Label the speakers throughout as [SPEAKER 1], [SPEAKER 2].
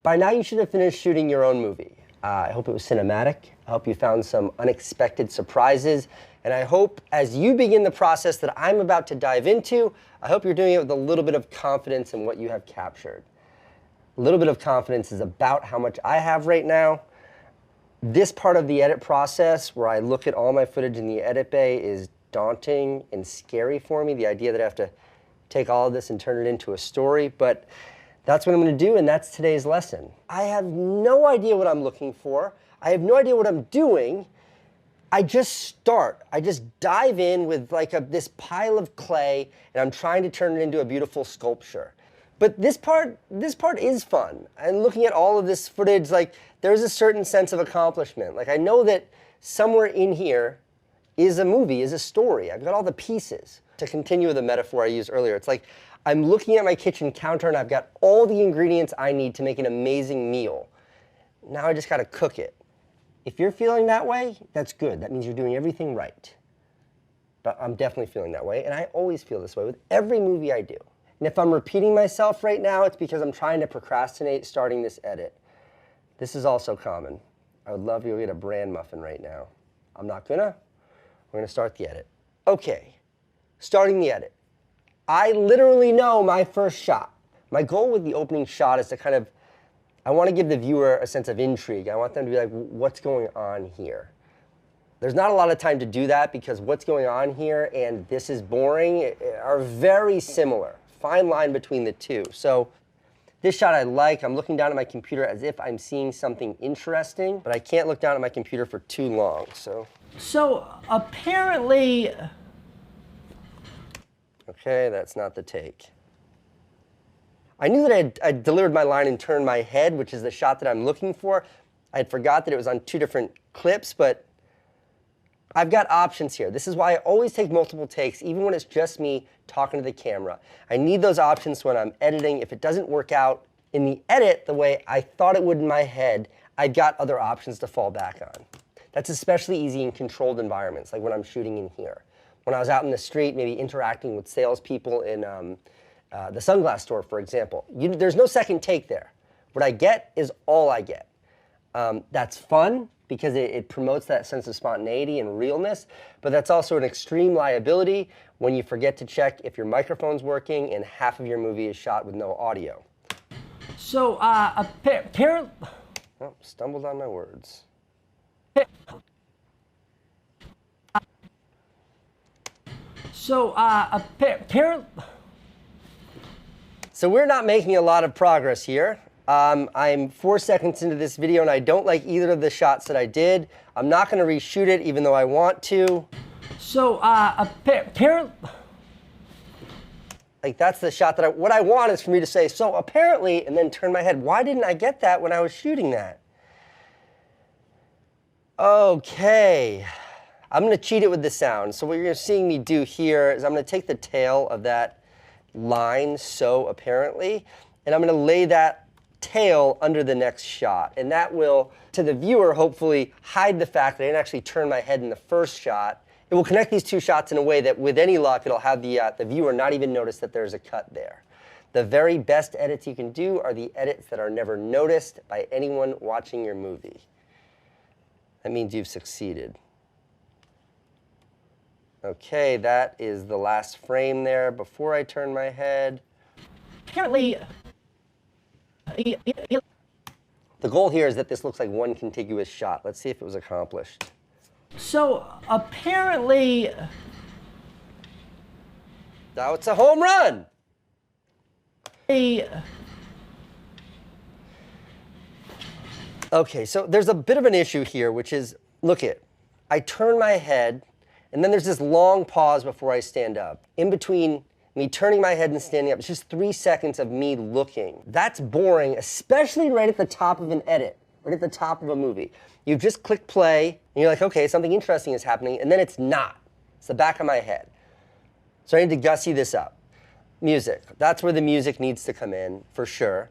[SPEAKER 1] By now you should have finished shooting your own movie. I hope it was cinematic. I hope you found some unexpected surprises. And I hope as you begin the process that I'm about to dive into, I hope you're doing it with a little bit of confidence in what you have captured. A little bit of confidence is about how much I have right now. This part of the edit process where I look at all my footage in the edit bay is daunting and scary for me. The idea that I have to take all of this and turn it into a story, but that's what I'm going to do, and that's today's lesson. I have no idea what I'm looking for. I have no idea what I'm doing. I just start. I just dive in with like this pile of clay, and I'm trying to turn it into a beautiful sculpture. But this part is fun. And looking at all of this footage, like there's a certain sense of accomplishment. Like I know that somewhere in here is a movie, is a story. I've got all the pieces. To continue with the metaphor I used earlier, it's like I'm looking at my kitchen counter and I've got all the ingredients I need to make an amazing meal. Now I just got to cook it. If you're feeling that way, that's good. That means you're doing everything right. But I'm definitely feeling that way, and I always feel this way with every movie I do. And if I'm repeating myself right now, it's because I'm trying to procrastinate starting this edit. This is also common. I would love you to get a bran muffin right now. I'm not gonna. We're gonna start the edit. Okay, starting the edit. I literally know my first shot. My goal with the opening shot is to kind of, I want to give the viewer a sense of intrigue. I want them to be like, what's going on here? There's not a lot of time to do that because what's going on here and this is boring are very similar. Fine line between the two. So this shot I like. I'm looking down at my computer as if I'm seeing something interesting, but I can't look down at my computer for too long. So apparently, okay, that's not the take. I knew that I'd delivered my line and turned my head, which is the shot that I'm looking for. I had forgot that it was on two different clips, but I've got options here. This is why I always take multiple takes, even when it's just me talking to the camera. I need those options when I'm editing. If it doesn't work out in the edit the way I thought it would in my head, I've got other options to fall back on. That's especially easy in controlled environments, like when I'm shooting in here. When I was out in the street, maybe interacting with salespeople in the sunglass store, for example. There's no second take there. What I get is all I get. That's fun because it promotes that sense of spontaneity and realness, but that's also an extreme liability when you forget to check if your microphone's working and half of your movie is shot with no audio. So, apparently... Oh, stumbled on my words. So, apparently... So we're not making a lot of progress here. I'm 4 seconds into this video and I don't like either of the shots that I did. I'm not going to reshoot it even though I want to. So apparently, like that's the shot that what I want is for me to say, so apparently, and then turn my head. Why didn't I get that when I was shooting that? Okay, I'm going to cheat it with the sound. So what you're seeing me do here is I'm going to take the tail of that line, so apparently, and I'm going to lay that tail under the next shot, and that will, to the viewer, hopefully hide the fact that I didn't actually turn my head in the first shot. It will connect these two shots in a way that, with any luck, it'll have the viewer not even notice that there's a cut there. The very best edits you can do are the edits that are never noticed by anyone watching your movie. That means you've succeeded. Okay, that is the last frame there before I turn my head. Apparently, the goal here is that this looks like one contiguous shot. Let's see if it was accomplished. So apparently, now it's a home run. Okay, so there's a bit of an issue here, which is, look it, I turn my head, and then there's this long pause before I stand up. In between me turning my head and standing up, it's just 3 seconds of me looking. That's boring, especially right at the top of an edit, right at the top of a movie. You've just clicked play, and you're like, okay, something interesting is happening, and then it's not. It's the back of my head. So I need to gussy this up. Music. That's where the music needs to come in, for sure.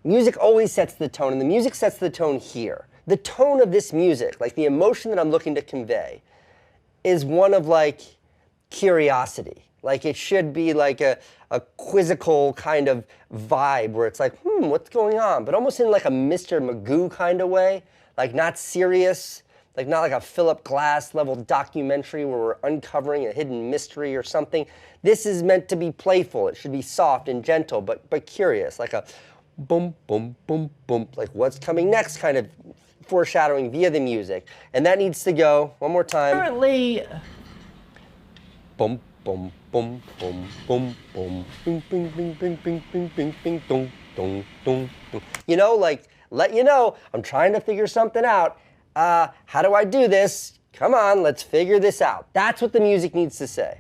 [SPEAKER 1] Music always sets the tone, and the music sets the tone here. The tone of this music, like the emotion that I'm looking to convey, is one of like curiosity. Like it should be like a quizzical kind of vibe where it's like, what's going on? But almost in like a Mr. Magoo kind of way, like not serious, like not like a Philip Glass level documentary where we're uncovering a hidden mystery or something. This is meant to be playful. It should be soft and gentle, but curious, like a boom, boom, boom, boom, like what's coming next kind of foreshadowing via the music. And that needs to go one more time.
[SPEAKER 2] Currently,
[SPEAKER 1] boom, boom, boom, boom, boom, boom, bing, bing, bing, bing, bing, bing, bing, bing, dong, dong, dong, dong. You know, like, let you know, I'm trying to figure something out. How do I do this? Come on, let's figure this out. That's what the music needs to say.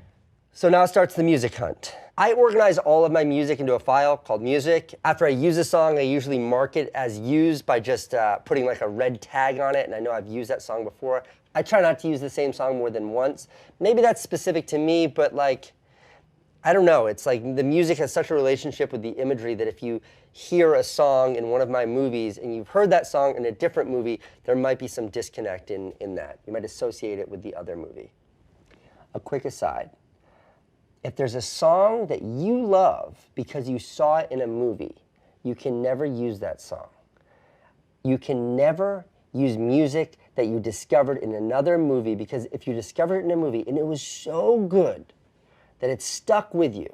[SPEAKER 1] So now starts the music hunt. I organize all of my music into a file called music. After I use a song, I usually mark it as used by just putting like a red tag on it, and I know I've used that song before. I try not to use the same song more than once. Maybe that's specific to me, but like, I don't know. It's like the music has such a relationship with the imagery that if you hear a song in one of my movies and you've heard that song in a different movie, there might be some disconnect in that. You might associate it with the other movie. A quick aside. If there's a song that you love because you saw it in a movie, you can never use that song. You can never use music that you discovered in another movie, because if you discovered it in a movie and it was so good that it stuck with you.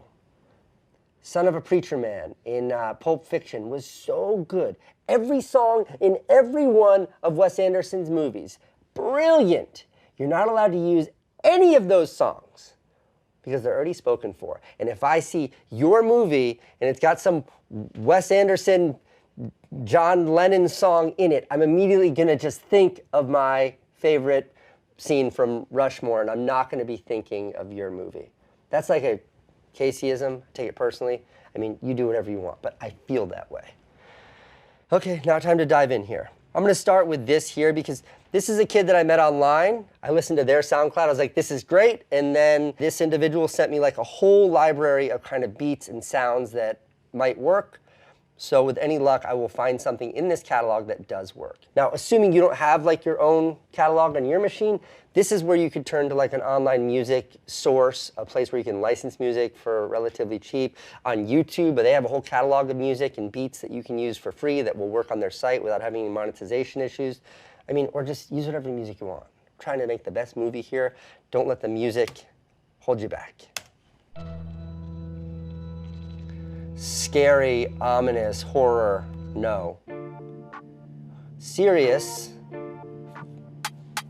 [SPEAKER 1] Son of a Preacher Man in Pulp Fiction was so good. Every song in every one of Wes Anderson's movies, brilliant. You're not allowed to use any of those songs because they're already spoken for. And if I see your movie and it's got some Wes Anderson, John Lennon song in it, I'm immediately gonna just think of my favorite scene from Rushmore, and I'm not gonna be thinking of your movie. That's like a Caseyism, take it personally. I mean, you do whatever you want, but I feel that way. Okay, now time to dive in here. I'm gonna start with this here because this is a kid that I met online. I listened to their SoundCloud, I was like, this is great. And then this individual sent me like a whole library of kind of beats and sounds that might work. So with any luck, I will find something in this catalog that does work. Now, assuming you don't have like your own catalog on your machine, this is where you could turn to like an online music source, a place where you can license music for relatively cheap. On YouTube, but they have a whole catalog of music and beats that you can use for free that will work on their site without having any monetization issues. I mean, or just use whatever music you want. I'm trying to make the best movie here. Don't let the music hold you back. Scary, ominous, horror, no. Serious,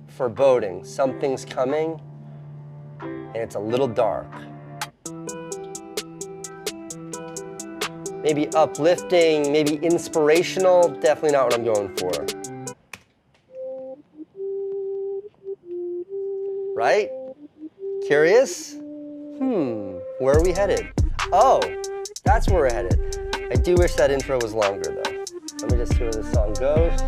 [SPEAKER 1] foreboding. Something's coming, and it's a little dark. Maybe uplifting, maybe inspirational, definitely not what I'm going for. Right? Curious? Where are we headed? Oh, that's where we're headed. I do wish that intro was longer though. Let me just see where this song goes.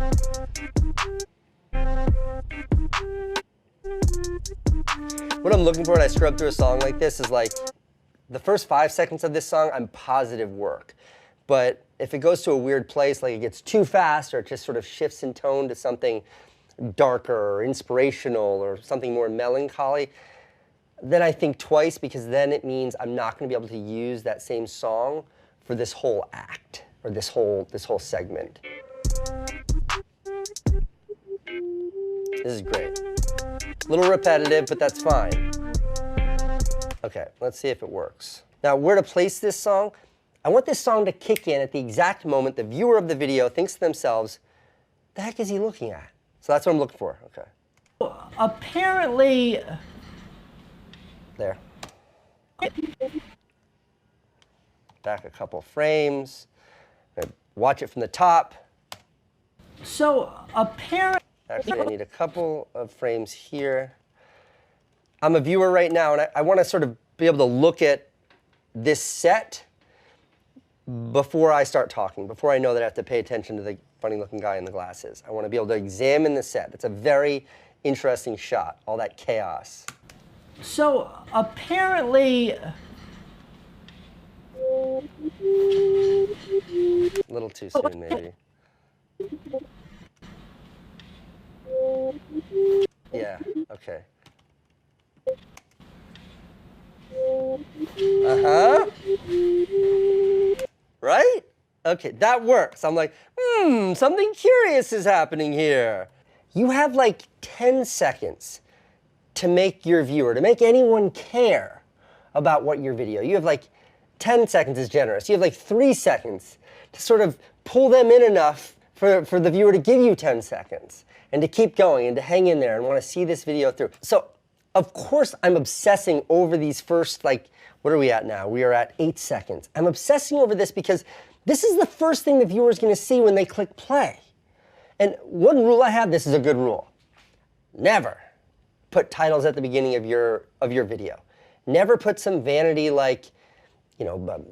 [SPEAKER 1] What I'm looking for when I scrub through a song like this is like, the first 5 seconds of this song, I'm positive work. But if it goes to a weird place, like it gets too fast or it just sort of shifts in tone to something darker or inspirational or something more melancholy, then I think twice, because then it means I'm not going to be able to use that same song for this whole act or this whole segment. This is great. A little repetitive, but that's fine. Okay, let's see if it works. Now, where to place this song? I want this song to kick in at the exact moment the viewer of the video thinks to themselves, the heck is he looking at? So that's what I'm looking for, okay.
[SPEAKER 2] apparently,
[SPEAKER 1] There. Back a couple frames. Watch it from the top.
[SPEAKER 2] so apparently,
[SPEAKER 1] Actually, I need a couple of frames here. I'm a viewer right now, and I want to sort of be able to look at this set before I start talking, before I know that I have to pay attention to the funny-looking guy in the glasses. I want to be able to examine the set. That's a very interesting shot, all that chaos.
[SPEAKER 2] so apparently,
[SPEAKER 1] A little too soon, maybe. Yeah, okay. Uh-huh. Right? Okay, that works. I'm like, something curious is happening here. You have like 10 seconds to make your viewer, to make anyone care about what your video. You have like 10 seconds is generous. You have like 3 seconds to sort of pull them in enough for the viewer to give you 10 seconds and to keep going and to hang in there and want to see this video through. So, of course, I'm obsessing over these first, like, what are we at now? We are at 8 seconds. I'm obsessing over this because this is the first thing the viewer is going to see when they click play. And one rule I have, this is a good rule. Never put titles at the beginning of your video. Never put some vanity like, you know,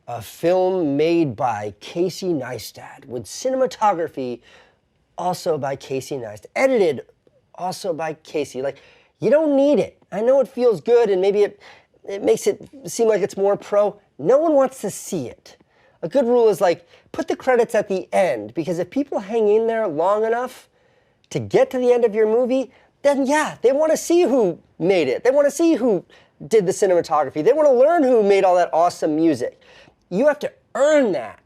[SPEAKER 1] a film made by Casey Neistat with cinematography also by Casey Neistat, edited also by Casey. Like, you don't need it. I know it feels good and maybe it makes it seem like it's more pro. No one wants to see it. A good rule is like, put the credits at the end, because if people hang in there long enough to get to the end of your movie, then yeah, they want to see who made it. They want to see who did the cinematography. They want to learn who made all that awesome music. You have to earn that.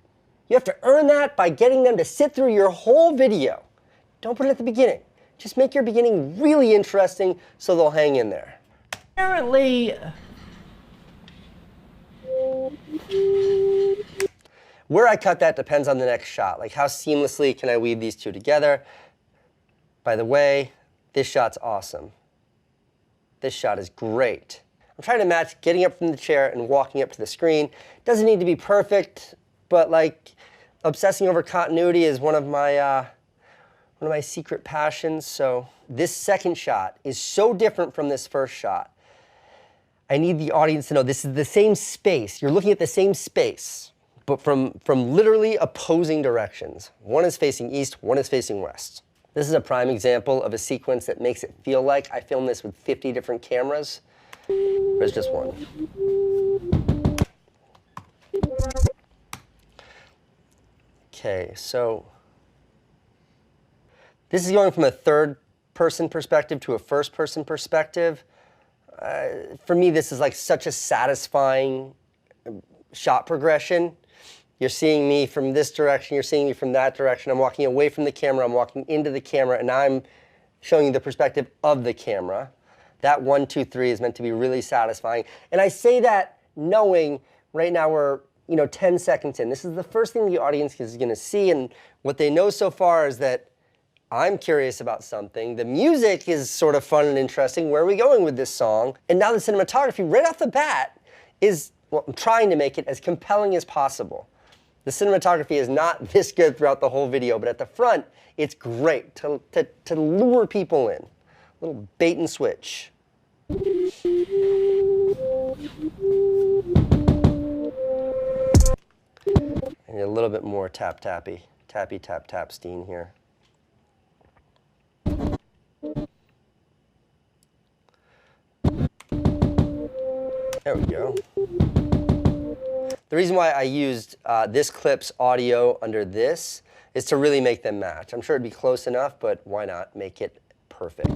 [SPEAKER 1] You have to earn that by getting them to sit through your whole video. Don't put it at the beginning. Just make your beginning really interesting so they'll hang in there.
[SPEAKER 2] Apparently,
[SPEAKER 1] where I cut that depends on the next shot. Like, how seamlessly can I weave these two together? By the way, this shot's awesome. This shot is great. I'm trying to match getting up from the chair and walking up to the screen. Doesn't need to be perfect, but like, obsessing over continuity is one of my secret passions. So this second shot is so different from this first shot. I need the audience to know this is the same space. You're looking at the same space, but from literally opposing directions. One is facing east, one is facing west. This is a prime example of a sequence that makes it feel like I filmed this with 50 different cameras, but it's just one. Okay, so this is going from a third-person perspective to a first-person perspective. For me, this is like such a satisfying shot progression. You're seeing me from this direction, you're seeing me from that direction. I'm walking away from the camera, I'm walking into the camera, and I'm showing you the perspective of the camera. That 1, 2, 3 is meant to be really satisfying. And I say that knowing right now we're 10 seconds in. This is the first thing the audience is going to see, and what they know so far is that I'm curious about something. The music is sort of fun and interesting. Where are we going with this song? And now the cinematography right off the bat is, well, I'm trying to make it as compelling as possible. The cinematography is not this good throughout the whole video, but at the front, it's great to lure people in. A little bait and switch. I need a little bit more tappy tap tap Steen here. There we go. The reason why I used this clip's audio under this is to really make them match. I'm sure it'd be close enough, but why not make it perfect?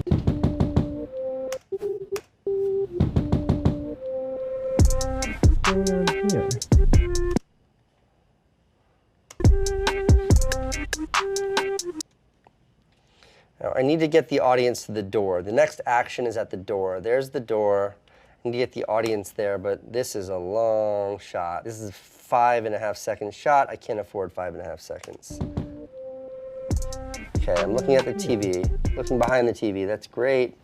[SPEAKER 1] Now, I need to get the audience to the door. The next action is at the door. There's the door. I need to get the audience there, but this is a long shot. This is a 5.5 second shot. I can't afford 5.5 seconds. Okay, I'm looking at the TV, looking behind the TV. That's great.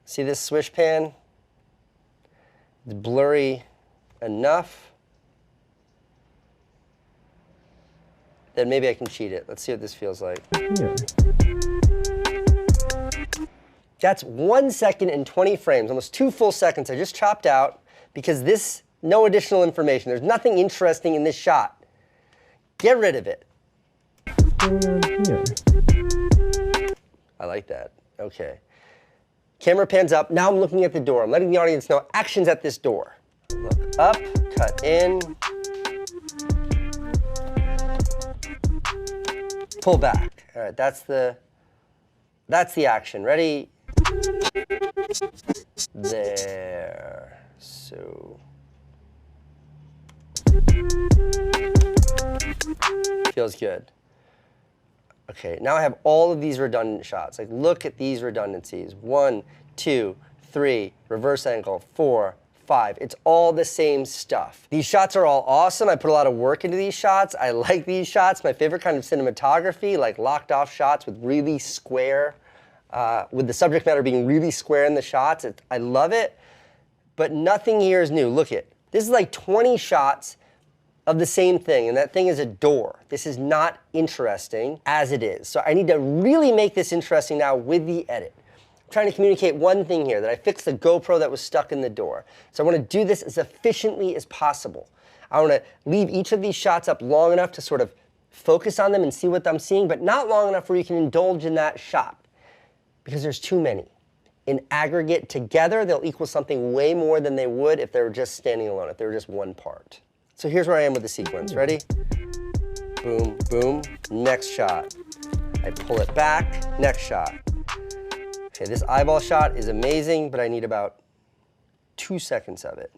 [SPEAKER 1] See this swish pan? It's blurry enough that maybe I can cheat it. Let's see what this feels like. That's 1 second and 20 frames, almost 2 full seconds I just chopped out because this, no additional information. There's nothing interesting in this shot. Get rid of it. I like that. Okay. Camera pans up. Now I'm looking at the door. I'm letting the audience know action's at this door. Look up, cut in. Pull back. All right, that's the That's the action. Ready? There. So. Feels good. Okay, now I have all of these redundant shots. Like, look at these redundancies. 1, 2, 3, reverse angle, 4, 5. It's all the same stuff. These shots are all awesome. I put a lot of work into these shots. I like these shots. My favorite kind of cinematography, like locked off shots with really square, with the subject matter being really square in the shots. I love it, but nothing here is new. Look at, this is like 20 shots of the same thing, and that thing is a door. This is not interesting as it is. So I need to really make this interesting now with the edit. I'm trying to communicate one thing here, that I fixed the GoPro that was stuck in the door. So I want to do this as efficiently as possible. I want to leave each of these shots up long enough to sort of focus on them and see what I'm seeing, but not long enough where you can indulge in that shot, because there's too many. In aggregate together, they'll equal something way more than they would if they were just standing alone, if they were just one part. So here's where I am with the sequence. Ready? Boom, boom. Next shot. I pull it back. Next shot. Okay, this eyeball shot is amazing, but I need about 2 seconds of it.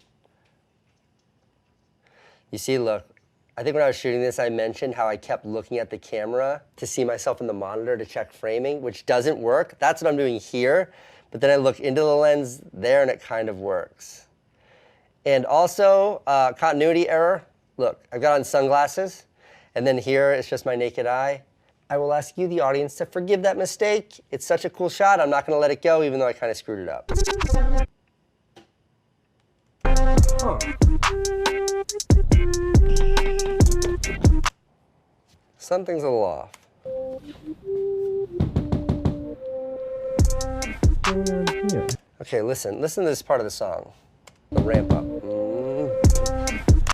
[SPEAKER 1] You see, look, I think when I was shooting this, I mentioned how I kept looking at the camera to see myself in the monitor to check framing, which doesn't work. That's what I'm doing here. But then I look into the lens there and it kind of works. And also, continuity error. Look, I've got on sunglasses, and then here it's just my naked eye. I will ask you, the audience, to forgive that mistake. It's such a cool shot, I'm not going to let it go, even though I kind of screwed it up. Huh. Something's a little off. Okay, listen to this part of the song. The ramp up.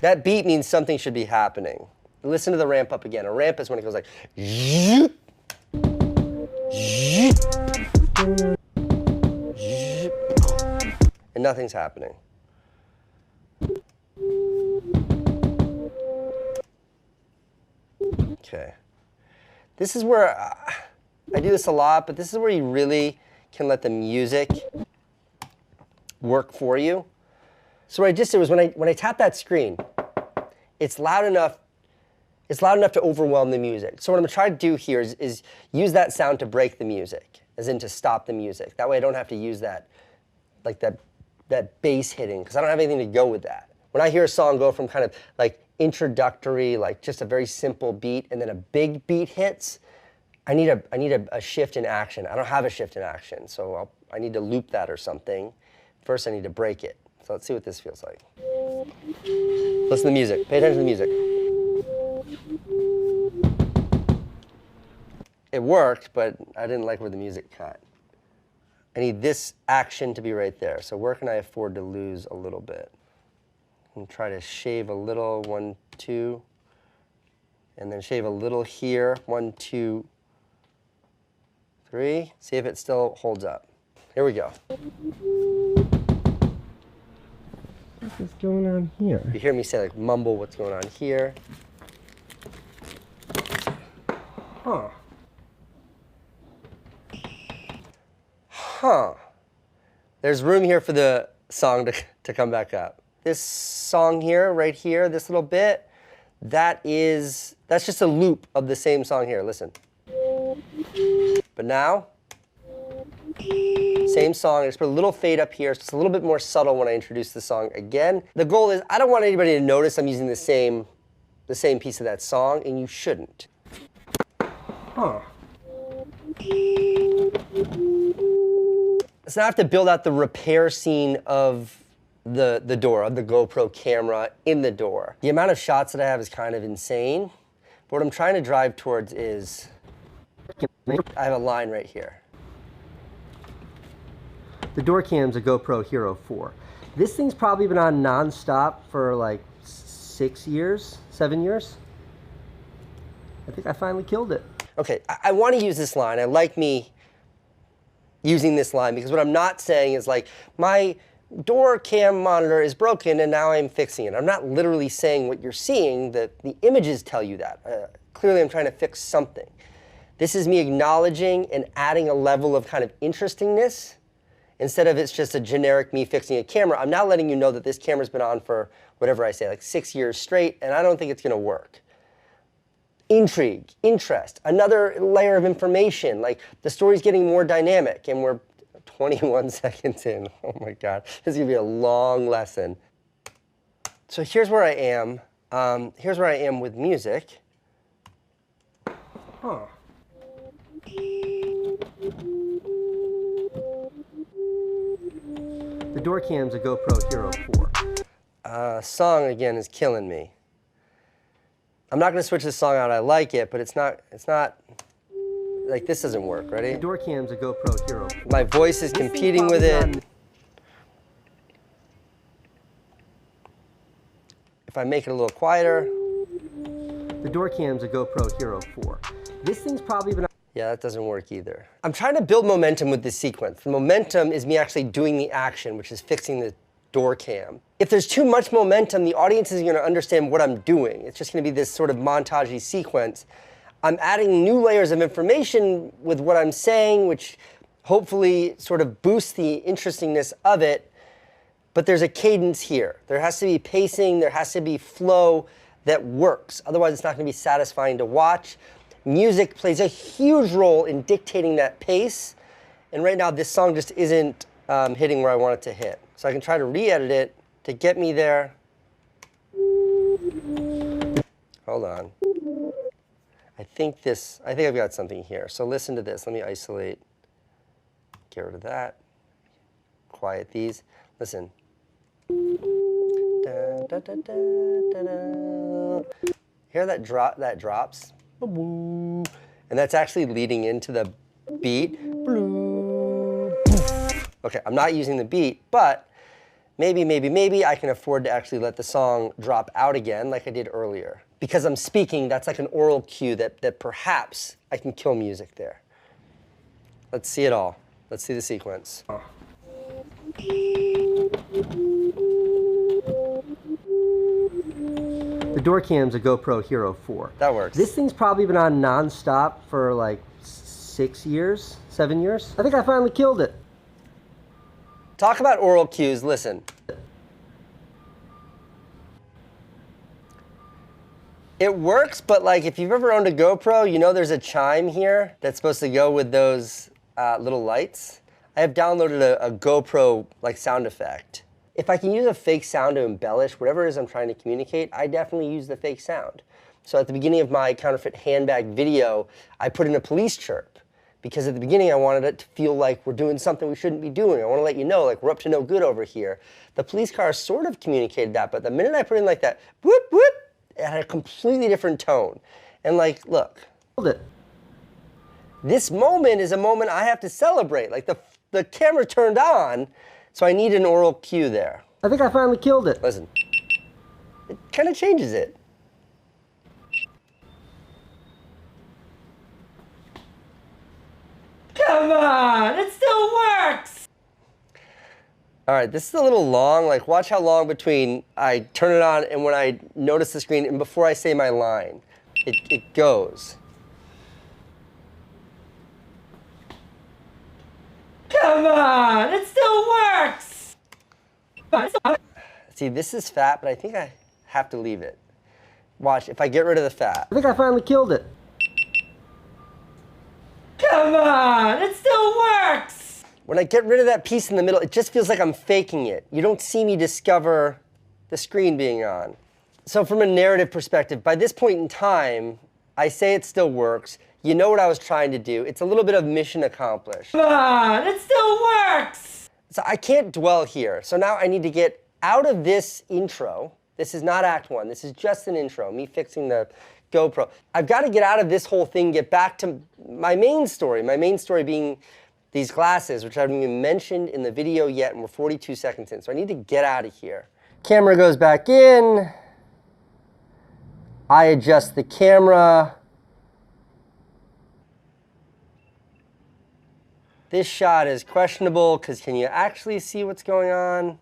[SPEAKER 1] That beat means something should be happening. Listen to the ramp up again. A ramp is when it goes like, and nothing's happening. Okay. This is where, I do this a lot, but this is where you really can let the music work for you. So what I just did was when I tap that screen, it's loud enough to overwhelm the music. So what I'm gonna try to do here is use that sound to break the music, as in to stop the music. That way I don't have to use that, like that bass hitting, because I don't have anything to go with that. When I hear a song go from kind of like introductory, like just a very simple beat, and then a big beat hits, I need a shift in action. I don't have a shift in action, so I need to loop that or something. First I need to break it. So let's see what this feels like. Listen to the music. Pay attention to the music. It worked, but I didn't like where the music cut. I need this action to be right there. So where can I afford to lose a little bit? And try to shave a little, 1, 2, and then shave a little here, 1, 2, 3. See if it still holds up. Here we go.
[SPEAKER 3] What's going on here?
[SPEAKER 1] You hear me say, like, mumble what's going on here.
[SPEAKER 3] Huh.
[SPEAKER 1] Huh. There's room here for the song to come back up. This song here, right here, this little bit, that's just a loop of the same song here. Listen. But now, same song, I just put a little fade up here, so it's a little bit more subtle when I introduce the song again. The goal is, I don't want anybody to notice I'm using the same piece of that song, and you shouldn't.
[SPEAKER 3] Huh.
[SPEAKER 1] So now I have to build out the repair scene of the door, of the GoPro camera in the door. The amount of shots that I have is kind of insane, but what I'm trying to drive towards is, I have a line right here. The door cam's a GoPro Hero 4. This thing's probably been on non-stop for like 6 years, 7 years. I think I finally killed it. Okay, I want to use this line. I like me using this line because what I'm not saying is like, my door cam monitor is broken and now I'm fixing it. I'm not literally saying what you're seeing, that the images tell you that. Clearly I'm trying to fix something. This is me acknowledging and adding a level of kind of interestingness. Instead of it's just a generic me fixing a camera, I'm now letting you know that this camera's been on for whatever I say, like 6 years straight, and I don't think it's gonna work. Intrigue, interest, another layer of information, like the story's getting more dynamic, and we're 21 seconds in. Oh my God, this is gonna be a long lesson. So here's where I am. Here's where I am with music.
[SPEAKER 3] Huh. The door cam's a GoPro Hero 4.
[SPEAKER 1] Song again is killing me. I'm not gonna switch this song out. I like it, but it's not, like this doesn't work. Ready?
[SPEAKER 3] The door cam's a GoPro Hero 4.
[SPEAKER 1] My voice is competing with it. If I make it a little quieter.
[SPEAKER 3] The door cam's a GoPro Hero 4. This thing's probably been...
[SPEAKER 1] Yeah, that doesn't work either. I'm trying to build momentum with this sequence. The momentum is me actually doing the action, which is fixing the door cam. If there's too much momentum, the audience isn't gonna understand what I'm doing. It's just gonna be this sort of montagey sequence. I'm adding new layers of information with what I'm saying, which hopefully sort of boosts the interestingness of it, but there's a cadence here. There has to be pacing, there has to be flow that works. Otherwise, it's not gonna be satisfying to watch. Music plays a huge role in dictating that pace, and right now this song just isn't hitting where I want it to hit. So I can try to re-edit it to get me there. Hold on. I think I've got something here. So listen to this. Let me isolate. Get rid of that. Quiet these. Listen. Da, da, da, da, da, da. Hear that drop? That drops. And that's actually leading into the beat. Okay, I'm not using the beat, but maybe I can afford to actually let the song drop out again like I did earlier. Because I'm speaking, that's like an oral cue that perhaps I can kill music there. Let's see it all. Let's see the sequence.
[SPEAKER 3] The door cam's a GoPro Hero 4.
[SPEAKER 1] That works.
[SPEAKER 3] This thing's probably been on non-stop for like 6 years, 7 years. I think I finally killed it.
[SPEAKER 1] Talk about oral cues, listen. It works, but like if you've ever owned a GoPro, you know there's a chime here that's supposed to go with those little lights. I have downloaded a GoPro like sound effect. If I can use a fake sound to embellish whatever it is I'm trying to communicate, I definitely use the fake sound. So at the beginning of my counterfeit handbag video, I put in a police chirp. Because at the beginning I wanted it to feel like we're doing something we shouldn't be doing. I want to let you know, like, we're up to no good over here. The police car sort of communicated that, but the minute I put in like that, whoop, whoop, it had a completely different tone. And like, look, this moment is a moment I have to celebrate. Like the camera turned on, so I need an oral cue there.
[SPEAKER 3] I think I finally killed it.
[SPEAKER 1] Listen, it kind of changes it.
[SPEAKER 2] Come on, it still works!
[SPEAKER 1] All right, this is a little long. Like, watch how long between I turn it on and when I notice the screen and before I say my line. It goes.
[SPEAKER 2] Come on, it still works!
[SPEAKER 1] See, this is fat, but I think I have to leave it. Watch, if I get rid of the fat.
[SPEAKER 3] I think I finally killed it.
[SPEAKER 2] Come on, it still works!
[SPEAKER 1] When I get rid of that piece in the middle, it just feels like I'm faking it. You don't see me discover the screen being on. So from a narrative perspective, by this point in time, I say it still works. You know what I was trying to do. It's a little bit of mission accomplished.
[SPEAKER 2] Come on, it still works!
[SPEAKER 1] So I can't dwell here. So now I need to get out of this intro. This is not Act 1. This is just an intro, me fixing the GoPro. I've got to get out of this whole thing, get back to my main story being these glasses, which I haven't even mentioned in the video yet, and we're 42 seconds in. So I need to get out of here. Camera goes back in. I adjust the camera. This shot is questionable because can you actually see what's going on?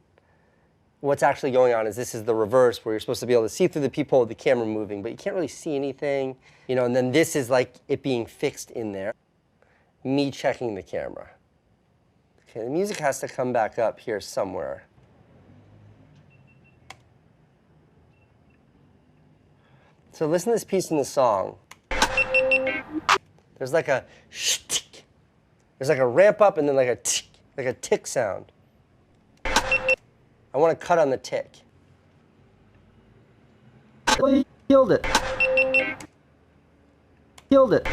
[SPEAKER 1] what's actually going on is this is the reverse, where you're supposed to be able to see through the peephole of the camera moving, but you can't really see anything, you know, and then this is like it being fixed in there. Me checking the camera. Okay, the music has to come back up here somewhere. So listen to this piece in the song. There's like a shtick. There's like a ramp up and then like a tick, like a tick sound. I want to cut on the tick.
[SPEAKER 3] Well, you killed it. Killed it.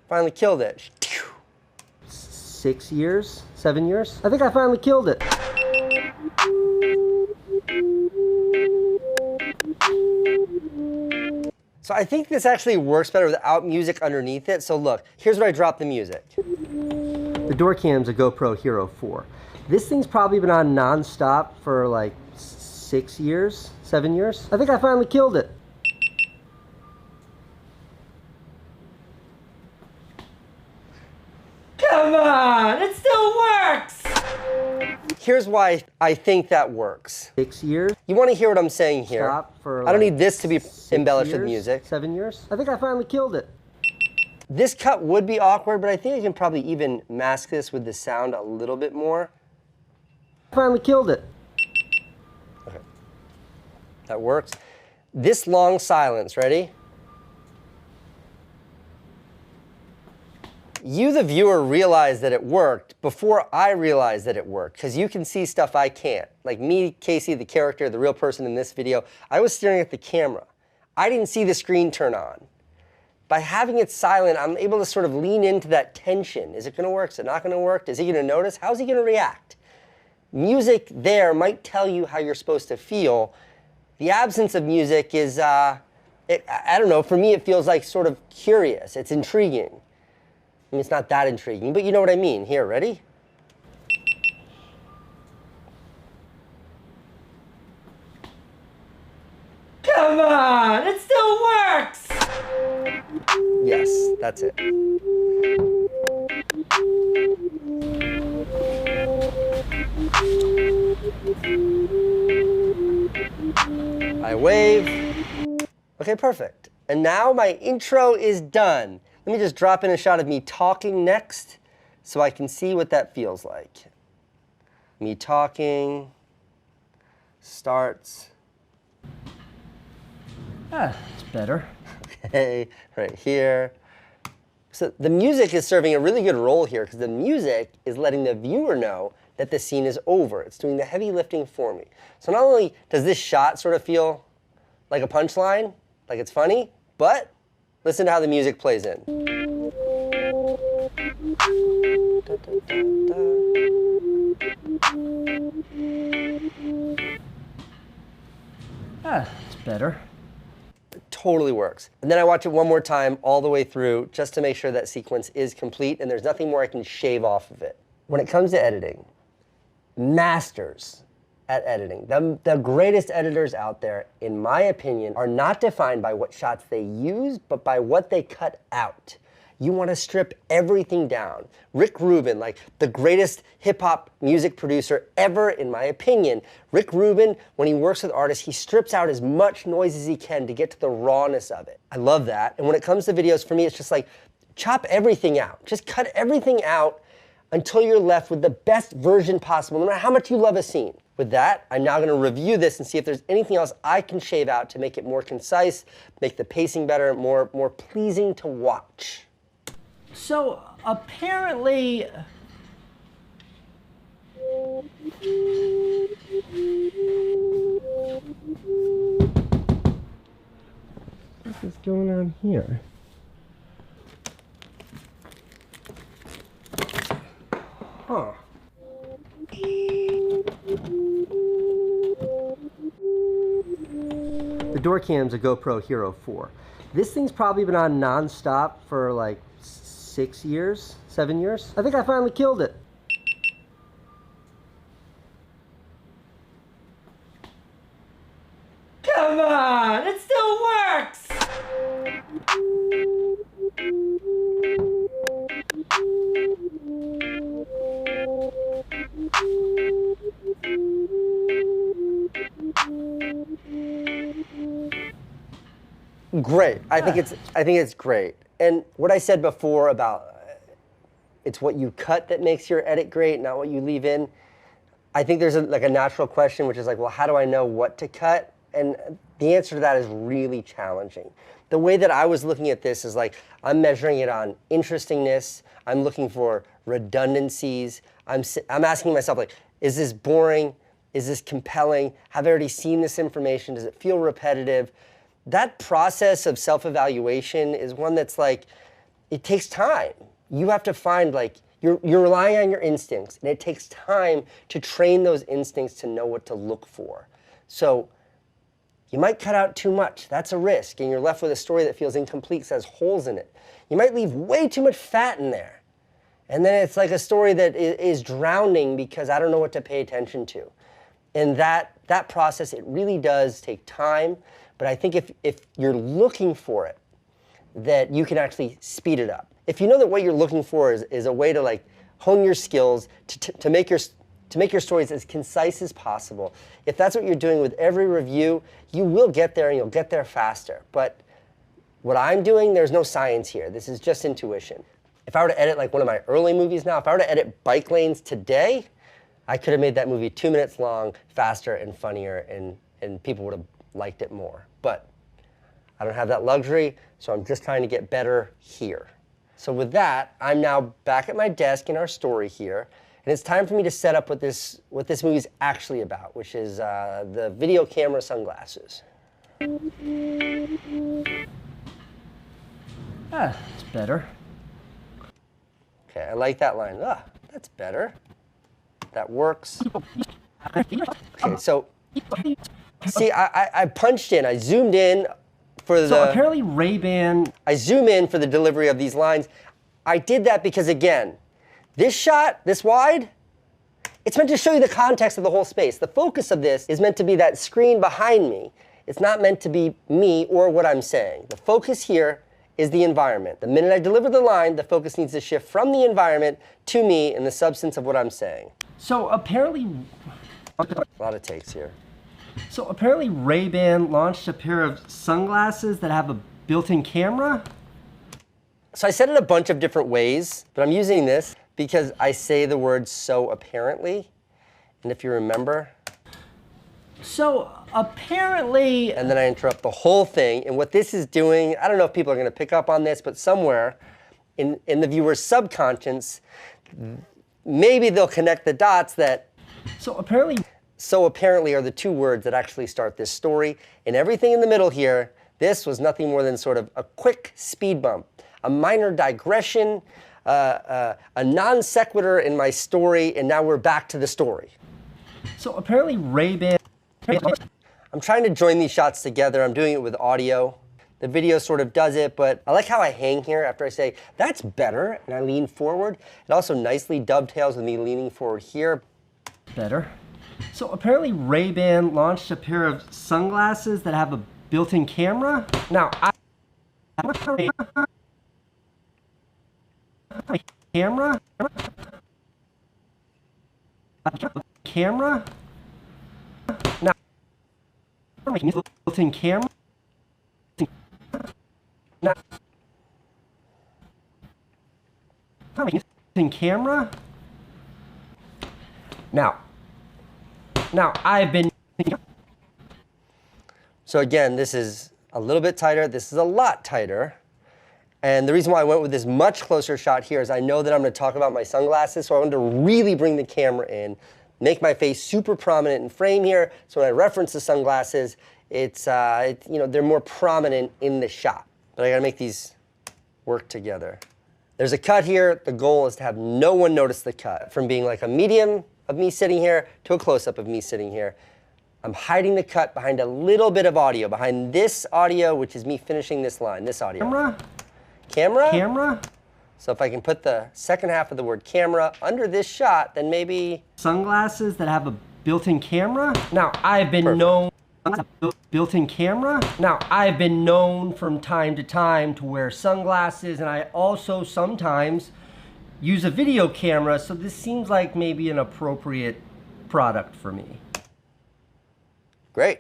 [SPEAKER 1] Finally killed it.
[SPEAKER 3] 6 years? 7 years? I think I finally killed it.
[SPEAKER 1] So I think this actually works better without music underneath it. So look, here's where I drop the music.
[SPEAKER 3] The door cam's a GoPro Hero 4. This thing's probably been on non-stop for like 6 years, 7 years. I think I finally killed it.
[SPEAKER 2] Come on, it still works!
[SPEAKER 1] Here's why I think that works.
[SPEAKER 3] 6 years?
[SPEAKER 1] You want to hear what I'm saying here?
[SPEAKER 3] Stop for
[SPEAKER 1] I don't
[SPEAKER 3] like
[SPEAKER 1] need this to be
[SPEAKER 3] 6
[SPEAKER 1] embellished with
[SPEAKER 3] years,
[SPEAKER 1] music.
[SPEAKER 3] 7 years? I think I finally killed it.
[SPEAKER 1] This cut would be awkward, but I think I can probably even mask this with the sound a little bit more.
[SPEAKER 3] Finally killed it.
[SPEAKER 1] Okay. That works. This long silence, ready? You, the viewer, realize that it worked before I realized that it worked, because you can see stuff I can't. Like me, Casey, the character, the real person in this video, I was staring at the camera. I didn't see the screen turn on. By having it silent, I'm able to sort of lean into that tension. Is it going to work? Is it not going to work? Is he going to notice? How's he going to react? Music there might tell you how you're supposed to feel. The absence of music is, I don't know, for me it feels like sort of curious. It's intriguing. I mean, it's not that intriguing, but you know what I mean. Here, ready?
[SPEAKER 2] Come on, it still works!
[SPEAKER 1] Yes, that's it. I wave. Okay, perfect. And now my intro is done. Let me just drop in a shot of me talking next so I can see what that feels like. Me talking starts.
[SPEAKER 3] Ah, it's better.
[SPEAKER 1] Okay, right here. So the music is serving a really good role here because the music is letting the viewer know that the scene is over. It's doing the heavy lifting for me. So not only does this shot sort of feel like a punchline, like it's funny, but listen to how the music plays in. Da, da, da, da.
[SPEAKER 3] Ah, it's better.
[SPEAKER 1] It totally works. And then I watch it one more time all the way through just to make sure that sequence is complete and there's nothing more I can shave off of it. When it comes to editing, masters at editing, the greatest editors out there, in my opinion, are not defined by what shots they use, but by what they cut out. You want to strip everything down. Rick Rubin, like the greatest hip-hop music producer ever, in my opinion. Rick Rubin, when he works with artists, he strips out as much noise as he can to get to the rawness of it. I love that. And when it comes to videos, for me, it's just like, chop everything out. Just cut everything out until you're left with the best version possible, no matter how much you love a scene. With that, I'm now going to review this and see if there's anything else I can shave out to make it more concise, make the pacing better, more pleasing to watch.
[SPEAKER 2] So, apparently...
[SPEAKER 3] What is going on here?
[SPEAKER 1] Huh.
[SPEAKER 3] The door cam's a GoPro Hero 4. This thing's probably been on non-stop for like 6 years, 7 years. I think I finally killed it.
[SPEAKER 2] Come on, it still works!
[SPEAKER 1] Great. I think it's great. And what I said before about it's what you cut that makes your edit great, not what you leave in. I think there's like a natural question, which is like, well, how do I know what to cut? And the answer to that is really challenging. The way that I was looking at this is like, I'm measuring it on interestingness. I'm looking for redundancies. I'm asking myself, like, is this boring? Is this compelling? Have I already seen this information? Does it feel repetitive? That process of self-evaluation is one that's like, it takes time. You have to find, like, you're relying on your instincts, and it takes time to train those instincts to know what to look for. So you might cut out too much. That's a risk, and you're left with a story that feels incomplete, has holes in it. You might leave way too much fat in there, and then it's like a story that is drowning because I don't know what to pay attention to. And that process, it really does take time, but I think if you're looking for it, that you can actually speed it up. If you know that what you're looking for is a way to like hone your skills, to make your stories as concise as possible, if that's what you're doing with every review, you will get there and you'll get there faster. But what I'm doing, there's no science here. This is just intuition. If I were to edit like one of my early movies now, if I were to edit Bike Lanes today, I could have made that movie 2 minutes long, faster and funnier, and people would have liked it more. But I don't have that luxury, so I'm just trying to get better here. So with that, I'm now back at my desk in our story here, and it's time for me to set up what this movie is actually about, which is the video camera sunglasses.
[SPEAKER 3] Ah, it's better.
[SPEAKER 1] Okay, I like that line. Ah, that's better. That works. Okay, so see, I punched in, I zoomed in for the...
[SPEAKER 3] So apparently Ray-Ban...
[SPEAKER 1] I zoom in for the delivery of these lines. I did that because, again, this shot, this wide, it's meant to show you the context of the whole space. The focus of this is meant to be that screen behind me. It's not meant to be me or what I'm saying. The focus here is the environment. The minute I deliver the line, the focus needs to shift from the environment to me and the substance of what I'm saying.
[SPEAKER 3] So apparently...
[SPEAKER 1] A lot of takes here.
[SPEAKER 3] So apparently Ray-Ban launched a pair of sunglasses that have a built-in camera?
[SPEAKER 1] So I said it a bunch of different ways, but I'm using this because I say the word "so apparently." And if you remember...
[SPEAKER 3] So apparently...
[SPEAKER 1] And then I interrupt the whole thing. And what this is doing, I don't know if people are going to pick up on this, but somewhere in the viewer's subconscious, maybe they'll connect the dots that...
[SPEAKER 3] So apparently
[SPEAKER 1] are the two words that actually start this story. And everything in the middle here, this was nothing more than sort of a quick speed bump, a minor digression, a non sequitur in my story, and now we're back to the story.
[SPEAKER 3] So apparently Ray-Ban...
[SPEAKER 1] I'm trying to join these shots together. I'm doing it with audio. The video sort of does it, but I like how I hang here after I say, that's better, and I lean forward. It also nicely dovetails with me leaning forward here.
[SPEAKER 3] Better. So apparently Ray-Ban launched a pair of sunglasses that have a built-in camera.
[SPEAKER 1] Now,
[SPEAKER 3] Camera?
[SPEAKER 1] Now,
[SPEAKER 3] built-in camera?
[SPEAKER 1] now,
[SPEAKER 3] Built-in camera?
[SPEAKER 1] now,
[SPEAKER 3] I've been...
[SPEAKER 1] So again, this is a little bit tighter. This is a lot tighter. And the reason why I went with this much closer shot here is I know that I'm going to talk about my sunglasses, so I wanted to really bring the camera in, make my face super prominent in frame here. So when I reference the sunglasses, it's you know, they're more prominent in the shot. But I got to make these work together. There's a cut here. The goal is to have no one notice the cut. From being like a medium of me sitting here to a close-up of me sitting here. I'm hiding the cut behind a little bit of audio, behind this audio, which is me finishing this line, this audio. Camera? So if I can put the second half of the word camera under this shot, then maybe...
[SPEAKER 3] Sunglasses that have a built-in camera?
[SPEAKER 1] Now,
[SPEAKER 3] I've been known... Built-in camera?
[SPEAKER 1] Now,
[SPEAKER 3] I've been known from time to time to wear sunglasses, and I also sometimes use a video camera, so this seems like maybe an appropriate product for me.
[SPEAKER 1] Great.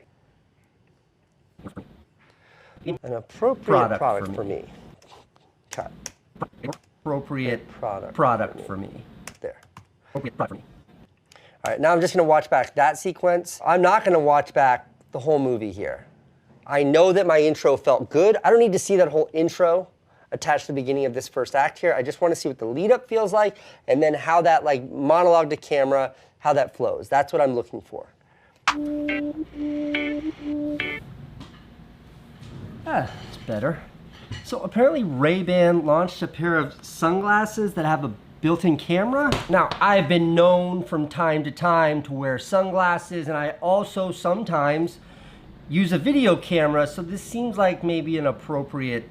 [SPEAKER 1] An appropriate product for me. Cut.
[SPEAKER 3] Appropriate product for me.
[SPEAKER 1] There.
[SPEAKER 3] Appropriate product for me.
[SPEAKER 1] All right, now I'm just going to watch back that sequence. I'm not going to watch back the whole movie here. I know that my intro felt good. I don't need to see that whole intro attached to the beginning of this first act here. I just want to see what the lead up feels like and then how that like monologue to camera, how that flows. That's what I'm looking for.
[SPEAKER 3] It's better. So apparently Ray-Ban launched a pair of sunglasses that have a built-in camera. Now, I've been known from time to time to wear sunglasses, and I also sometimes use a video camera, so this seems like maybe an appropriate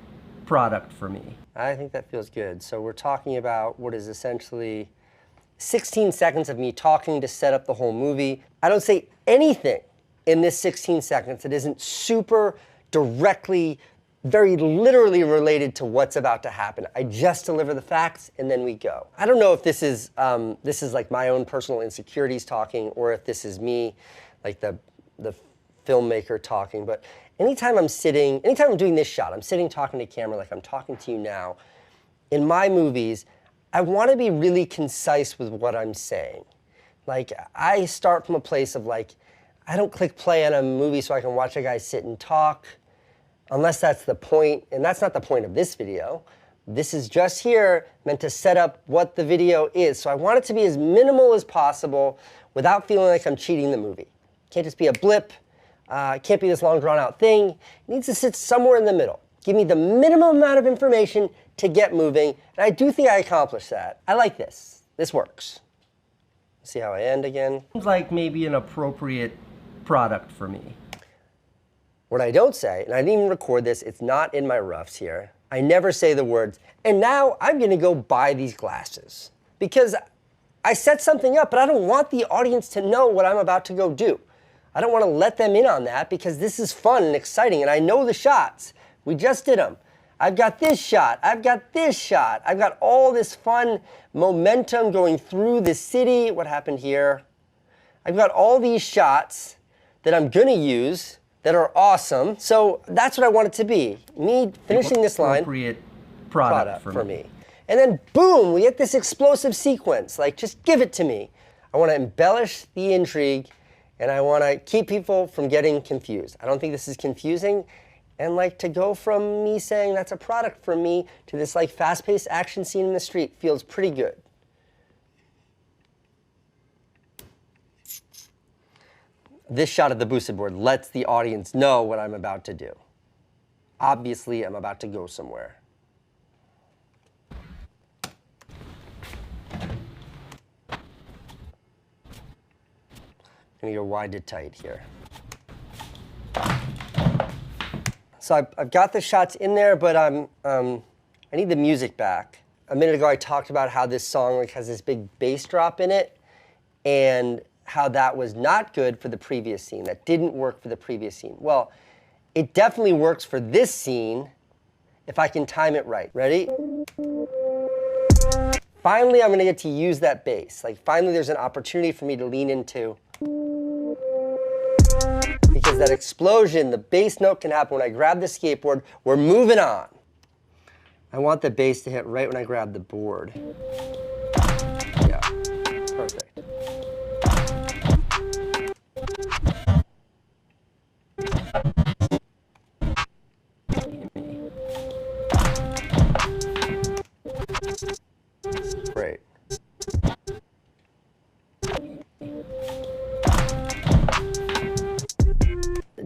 [SPEAKER 3] product for me.
[SPEAKER 1] I think that feels good. So we're talking about what is essentially 16 seconds of me talking to set up the whole movie. I don't say anything in this 16 seconds that isn't super directly, very literally related to what's about to happen. I just deliver the facts and then we go. I don't know if this is like my own personal insecurities talking or if this is me, like the filmmaker talking, but anytime I'm doing this shot, I'm sitting talking to camera like I'm talking to you now, in my movies, I want to be really concise with what I'm saying. Like, I start from a place of like, I don't click play on a movie so I can watch a guy sit and talk, unless that's the point, and that's not the point of this video. This is just here meant to set up what the video is. So I want it to be as minimal as possible without feeling like I'm cheating the movie. It can't just be a blip. It can't be this long drawn out thing. It needs to sit somewhere in the middle. Give me the minimum amount of information to get moving. And I do think I accomplished that. I like this. This works. See how I end again?
[SPEAKER 3] Seems like maybe an appropriate product for me.
[SPEAKER 1] What I don't say, and I didn't even record this, it's not in my roughs here. I never say the words, and now I'm gonna go buy these glasses. Because I set something up, but I don't want the audience to know what I'm about to go do. I don't want to let them in on that because this is fun and exciting, and I know the shots. We just did them. I've got this shot, I've got this shot, I've got all this fun momentum going through the city. What happened here? I've got all these shots that I'm gonna use that are awesome. So that's what I want it to be. Me finishing this line.
[SPEAKER 3] Appropriate product for me.
[SPEAKER 1] And then boom, we get this explosive sequence. Like, just give it to me. I want to embellish the intrigue and I want to keep people from getting confused. I don't think this is confusing. And like, to go from me saying that's a product for me to this like fast-paced action scene in the street feels pretty good. This shot of the boosted board lets the audience know what I'm about to do. Obviously, I'm about to go somewhere. I'm gonna go wide to tight here. So I've got the shots in there, but I need the music back. A minute ago, I talked about how this song like has this big bass drop in it, and how that was not good for the previous scene. That didn't work for the previous scene. Well, it definitely works for this scene if I can time it right. Ready? Finally, I'm gonna get to use that bass. Like, finally, there's an opportunity for me to lean into. Because that explosion, the bass note can happen when I grab the skateboard. We're moving on. I want the bass to hit right when I grab the board. Yeah, perfect. Great.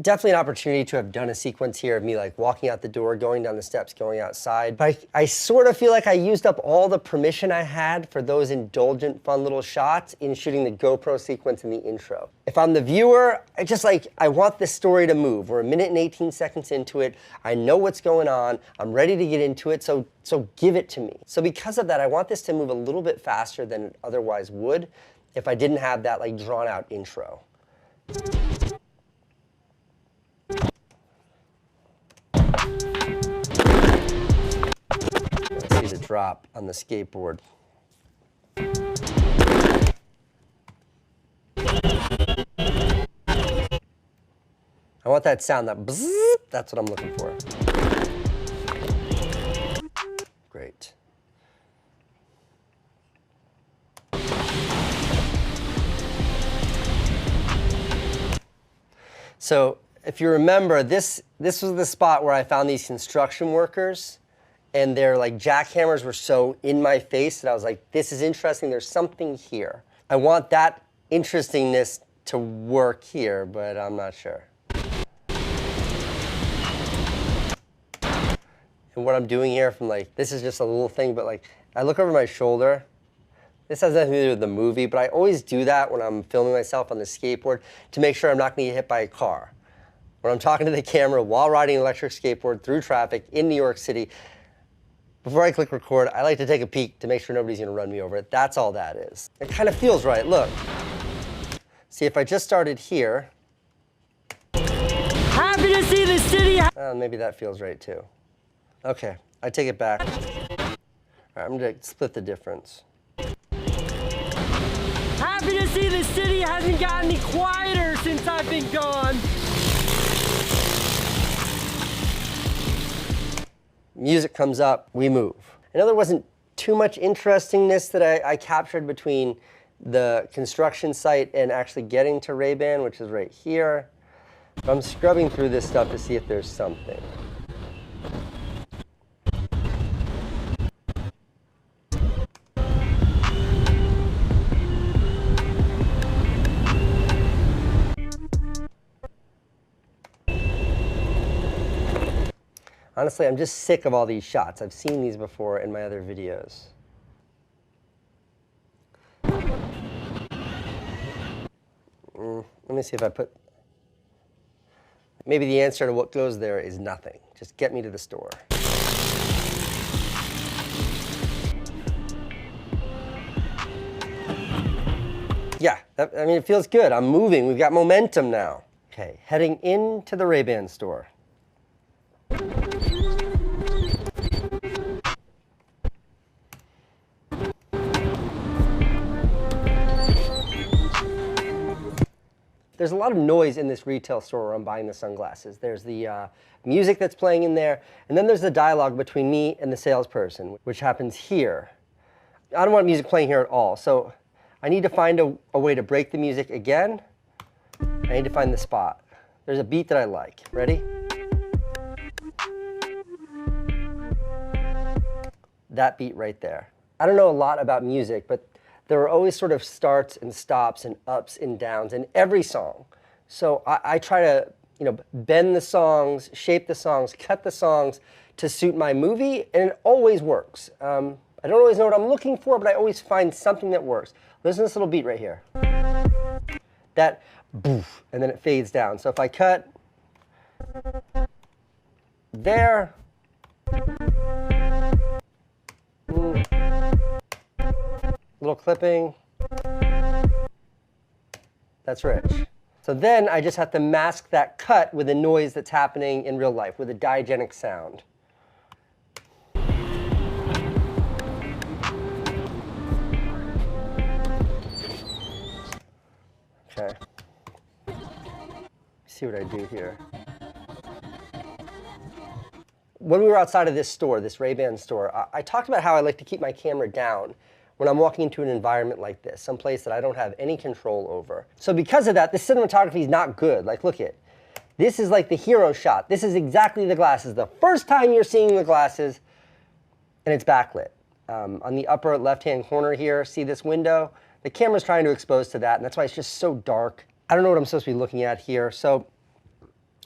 [SPEAKER 1] Definitely an opportunity to have done a sequence here of me like walking out the door, going down the steps, going outside. But I sort of feel like I used up all the permission I had for those indulgent, fun little shots in shooting the GoPro sequence in the intro. If I'm the viewer, I want this story to move. We're 1 minute and 18 seconds into it. I know what's going on. I'm ready to get into it, so give it to me. So because of that, I want this to move a little bit faster than it otherwise would if I didn't have that like drawn out intro. Let's see the drop on the skateboard. want that sound, that bzzz, that's what I'm looking for. Great. So if you remember, this was the spot where I found these construction workers, and their like jackhammers were so in my face that I was like, this is interesting, there's something here. I want that interestingness to work here, but I'm not sure. And what I'm doing here from like, this is just a little thing, but like, I look over my shoulder. This has nothing to do with the movie, but I always do that when I'm filming myself on the skateboard to make sure I'm not gonna get hit by a car. When I'm talking to the camera while riding an electric skateboard through traffic in New York City, before I click record, I like to take a peek to make sure nobody's gonna run me over. That's all that is. It kind of feels right, look. See, if I just started here.
[SPEAKER 2] Happy to see the city.
[SPEAKER 1] Maybe that feels right too. Okay, I take it back. All right, I'm gonna split the difference.
[SPEAKER 2] Happy to see the city hasn't gotten any quieter since I've been gone.
[SPEAKER 1] Music comes up, we move. I know there wasn't too much interestingness that I captured between the construction site and actually getting to Ray-Ban, which is right here. But I'm scrubbing through this stuff to see if there's something. Honestly, I'm just sick of all these shots. I've seen these before in my other videos. Let me see if I put... Maybe the answer to what goes there is nothing. Just get me to the store. Yeah, I mean, it feels good. I'm moving. We've got momentum now. Okay, heading into the Ray-Ban store. There's a lot of noise in this retail store where I'm buying the sunglasses. There's the music that's playing in there, and then there's the dialogue between me and the salesperson, which happens here. I don't want music playing here at all, so I need to find a way to break the music again. I need to find the spot. There's a beat that I like. Ready? That beat right there. I don't know a lot about music, but there are always sort of starts and stops and ups and downs in every song. So I try to, bend the songs, shape the songs, cut the songs to suit my movie, and it always works. I don't always know what I'm looking for, but I always find something that works. Listen to this little beat right here. That boof, and then it fades down. So if I cut there, little clipping, that's rich. So then I just have to mask that cut with the noise that's happening in real life, with a diegetic sound. Okay. See what I do here. When we were outside of this store, this Ray-Ban store, I talked about how I like to keep my camera down when I'm walking into an environment like this, someplace that I don't have any control over. So because of that, the cinematography is not good. Like, look it. This is like the hero shot. This is exactly the glasses. The first time you're seeing the glasses, and it's backlit. On the upper left-hand corner here, see this window? The camera's trying to expose to that, and that's why it's just so dark. I don't know what I'm supposed to be looking at here, so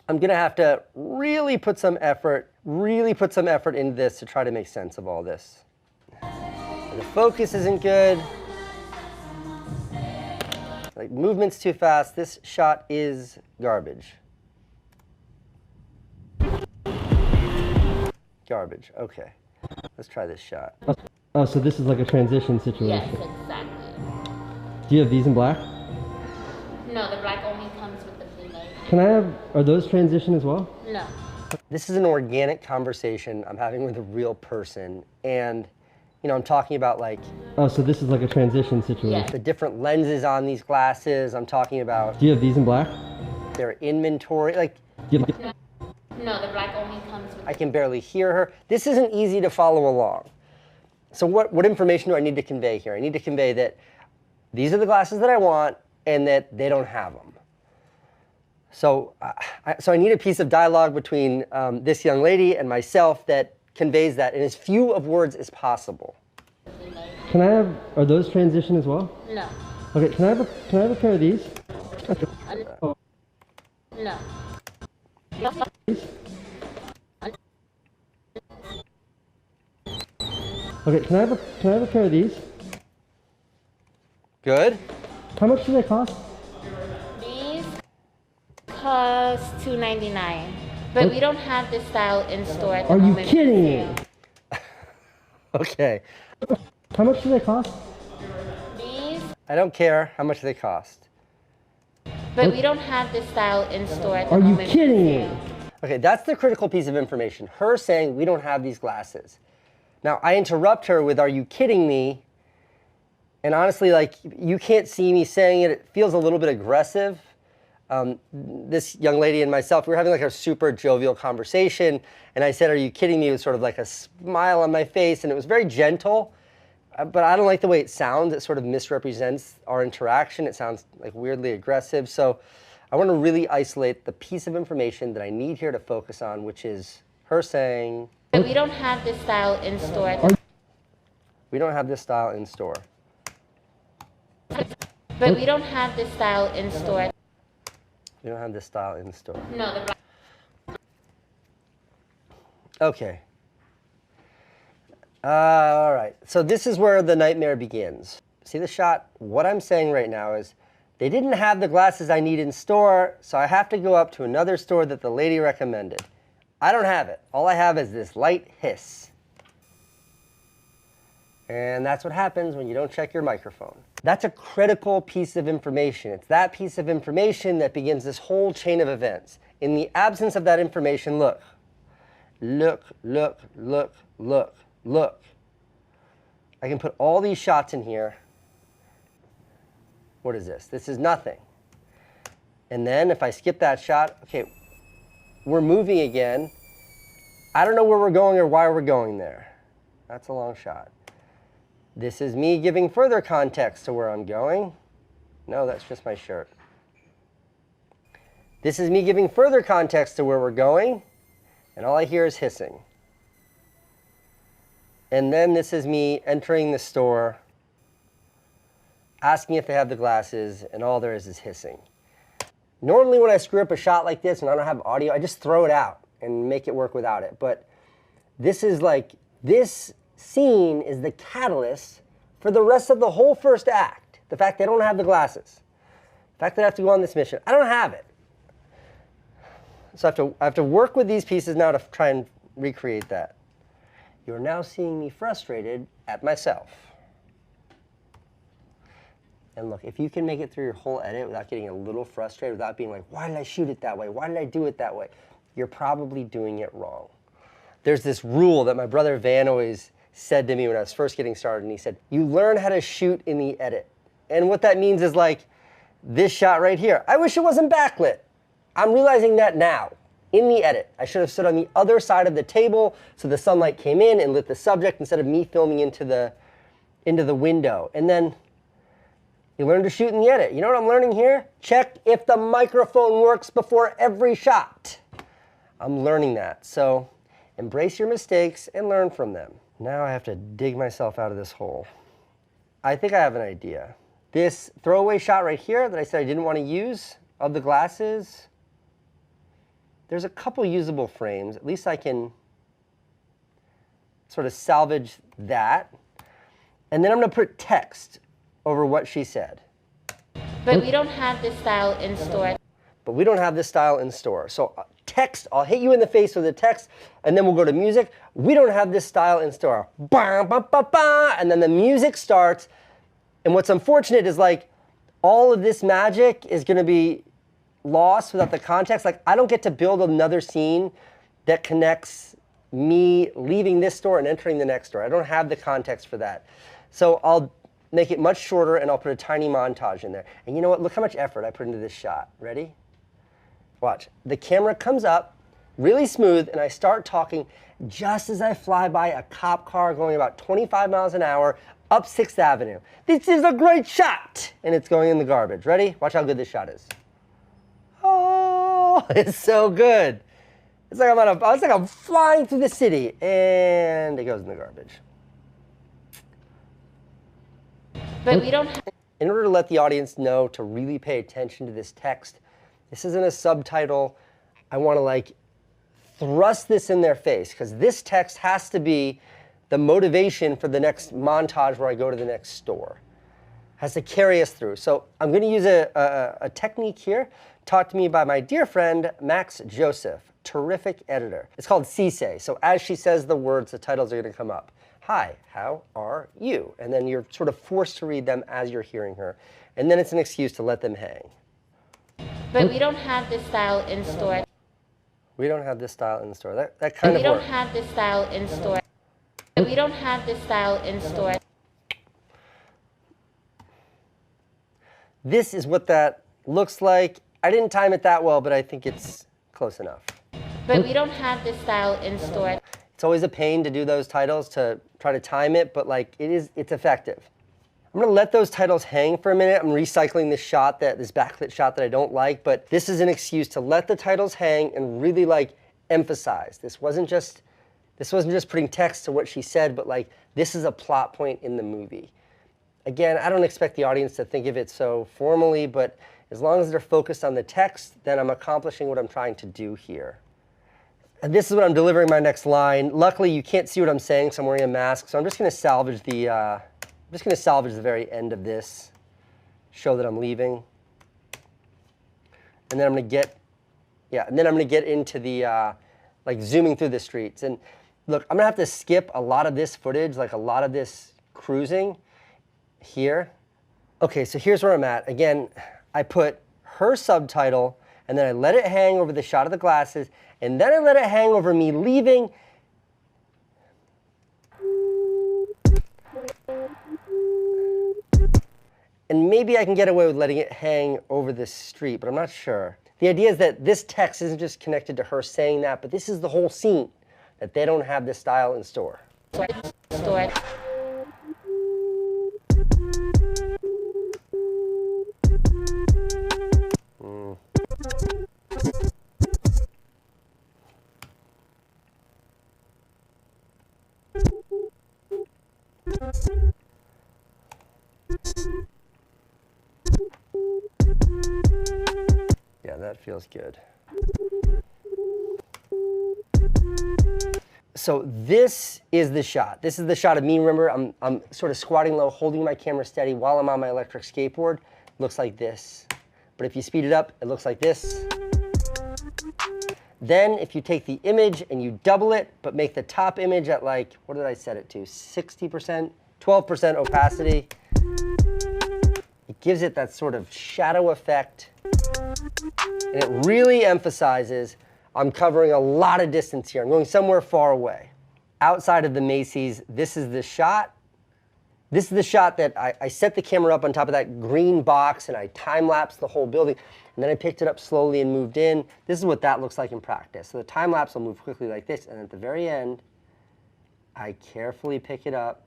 [SPEAKER 1] I'm gonna have to really put some effort into this to try to make sense of all this. The focus isn't good. Like, movement's too fast. This shot is garbage. Garbage, okay. Let's try this shot.
[SPEAKER 3] Oh, so this is like a transition situation.
[SPEAKER 4] Yes, exactly.
[SPEAKER 3] Do you have these in black?
[SPEAKER 4] No, the black only comes with the blue.
[SPEAKER 3] Are those transition as well?
[SPEAKER 4] No.
[SPEAKER 1] This is an organic conversation I'm having with a real person, and I'm talking about like...
[SPEAKER 3] Oh, so this is like a transition situation.
[SPEAKER 4] Yes.
[SPEAKER 1] The different lenses on these glasses. I'm talking about...
[SPEAKER 3] Do you have these in black?
[SPEAKER 1] Their inventory. Like,
[SPEAKER 4] No, the black only comes with
[SPEAKER 1] I can barely hear her. This isn't easy to follow along. So what information do I need to convey here? I need to convey that these are the glasses that I want and that they don't have them. So, I need a piece of dialogue between this young lady and myself that conveys that in as few of words as possible.
[SPEAKER 3] Can I have, are those transition as well?
[SPEAKER 4] No.
[SPEAKER 3] Okay, can I have a pair of these? Oh.
[SPEAKER 4] No.
[SPEAKER 3] Okay, can I have a pair of these?
[SPEAKER 1] Good.
[SPEAKER 3] How much do they cost?
[SPEAKER 4] These cost $2.99, but we don't have this style in store at the
[SPEAKER 3] Are you
[SPEAKER 4] moment.
[SPEAKER 3] kidding me?
[SPEAKER 1] Okay.
[SPEAKER 3] How much do they cost?
[SPEAKER 4] These,
[SPEAKER 1] I don't care how much they cost.
[SPEAKER 4] but we don't have this style in store at the
[SPEAKER 3] Are you
[SPEAKER 4] moment.
[SPEAKER 3] kidding me?
[SPEAKER 1] Okay, that's the critical piece of information. Her saying, we don't have these glasses. Now, I interrupt her with, are you kidding me? And honestly, like, you can't see me saying it. It feels a little bit aggressive. This young lady and myself, we were having like a super jovial conversation. And I said, are you kidding me? With sort of like a smile on my face. And it was very gentle. But I don't like the way it sounds. It sort of misrepresents our interaction. It sounds like weirdly aggressive. So I want to really isolate the piece of information that I need here to focus on, which is her saying,
[SPEAKER 4] But we don't have this style in store.
[SPEAKER 1] we don't have this style in store.
[SPEAKER 4] But we don't have this style in store.
[SPEAKER 1] We don't have this style in store.
[SPEAKER 4] No, the black.
[SPEAKER 1] Okay. All right. So this is where the nightmare begins. See the shot? What I'm saying right now is they didn't have the glasses I need in store, so I have to go up to another store that the lady recommended. I don't have it. All I have is this light hiss. And that's what happens when you don't check your microphone. That's a critical piece of information. It's that piece of information that begins this whole chain of events. In the absence of that information, look. Look, look, look, look, look. I can put all these shots in here. What is this? This is nothing. And then if I skip that shot, okay, we're moving again. I don't know where we're going or why we're going there. That's a long shot. This is me giving further context to where I'm going. No, that's just my shirt. This is me giving further context to where we're going, and all I hear is hissing. And then this is me entering the store, asking if they have the glasses, and all there is hissing. Normally when I screw up a shot like this and I don't have audio, I just throw it out and make it work without it. But this is like, this scene is the catalyst for the rest of the whole first act. The fact they don't have the glasses. The fact that I have to go on this mission. I don't have it. So I have to work with these pieces now to try and recreate that. You're now seeing me frustrated at myself. And look, if you can make it through your whole edit without getting a little frustrated, without being like, why did I shoot it that way? Why did I do it that way? You're probably doing it wrong. There's this rule that my brother Van always said to me when I was first getting started, and he said, you learn how to shoot in the edit. And what that means is like this shot right here. I wish it wasn't backlit. I'm realizing that now. In the edit, I should have stood on the other side of the table so the sunlight came in and lit the subject instead of me filming into the window. And then you learn to shoot in the edit. You know what I'm learning here? Check if the microphone works before every shot. I'm learning that. So embrace your mistakes and learn from them. Now I have to dig myself out of this hole. I think I have an idea. This throwaway shot right here that I said I didn't want to use of the glasses, there's a couple usable frames. At least I can sort of salvage that. And then I'm going to put text over what she said.
[SPEAKER 4] But we don't have this style in store.
[SPEAKER 1] But we don't have this style in store. So text, I'll hit you in the face with the text, and then we'll go to music. We don't have this style in store. Bah, bah, bah, bah, and then the music starts. And what's unfortunate is like all of this magic is going to be lost without the context. Like I don't get to build another scene that connects me leaving this store and entering the next store. I don't have the context for that. So I'll make it much shorter and I'll put a tiny montage in there. And you know what? Look how much effort I put into this shot. Ready? Watch. The camera comes up really smooth, and I start talking just as I fly by a cop car going about 25 miles an hour up 6th Avenue. This is a great shot! And it's going in the garbage. Ready? Watch how good this shot is. Oh, it's so good. It's like I'm flying through the city, and it goes in the garbage.
[SPEAKER 4] But we don't have.
[SPEAKER 1] In order to let the audience know to really pay attention to this text, this isn't a subtitle. I want to like thrust this in their face, because this text has to be the motivation for the next montage where I go to the next store. Has to carry us through. So I'm going to use a technique here taught to me by my dear friend Max Joseph, terrific editor. It's called CSAY. So as she says the words, the titles are going to come up. Hi, how are you? And then you're sort of forced to read them as you're hearing her. And then it's an excuse to let them hang.
[SPEAKER 4] But we don't have this style in store.
[SPEAKER 1] We don't have this style in the store. That kind of
[SPEAKER 4] We don't
[SPEAKER 1] works.
[SPEAKER 4] have this style in store. We don't have this style in store.
[SPEAKER 1] This is what that looks like. I didn't time it that well, but I think it's close enough.
[SPEAKER 4] But we don't have this style in store.
[SPEAKER 1] It's always a pain to do those titles, to try to time it, but like it's effective. I'm gonna let those titles hang for a minute. I'm recycling this shot, this backlit shot that I don't like, but this is an excuse to let the titles hang and really like emphasize. This wasn't just putting text to what she said, but like this is a plot point in the movie. Again, I don't expect the audience to think of it so formally, but as long as they're focused on the text, then I'm accomplishing what I'm trying to do here. And this is what I'm delivering my next line. Luckily, you can't see what I'm saying, so I'm wearing a mask. So I'm just going to salvage the very end of this, show that I'm leaving, and then I'm going to get into the like zooming through the streets. And look, I'm going to have to skip a lot of this footage, like a lot of this cruising here. Okay, so here's where I'm at. Again, I put her subtitle, and then I let it hang over the shot of the glasses, and then I let it hang over me leaving. And maybe I can get away with letting it hang over the street, but I'm not sure. The idea is that this text isn't just connected to her saying that, but this is the whole scene, that they don't have this style in store. Yeah, that feels good. So this is the shot. This is the shot of me. Remember, I'm sort of squatting low, holding my camera steady while I'm on my electric skateboard. Looks like this. But if you speed it up, it looks like this. Then if you take the image and you double it, but make the top image at like, what did I set it to? 60%, 12% opacity. It gives it that sort of shadow effect. And it really emphasizes I'm covering a lot of distance here. I'm going somewhere far away. Outside of the Macy's, this is the shot. This is the shot that I set the camera up on top of that green box and I time-lapsed the whole building. And then I picked it up slowly and moved in. This is what that looks like in practice. So the time-lapse will move quickly like this. And at the very end, I carefully pick it up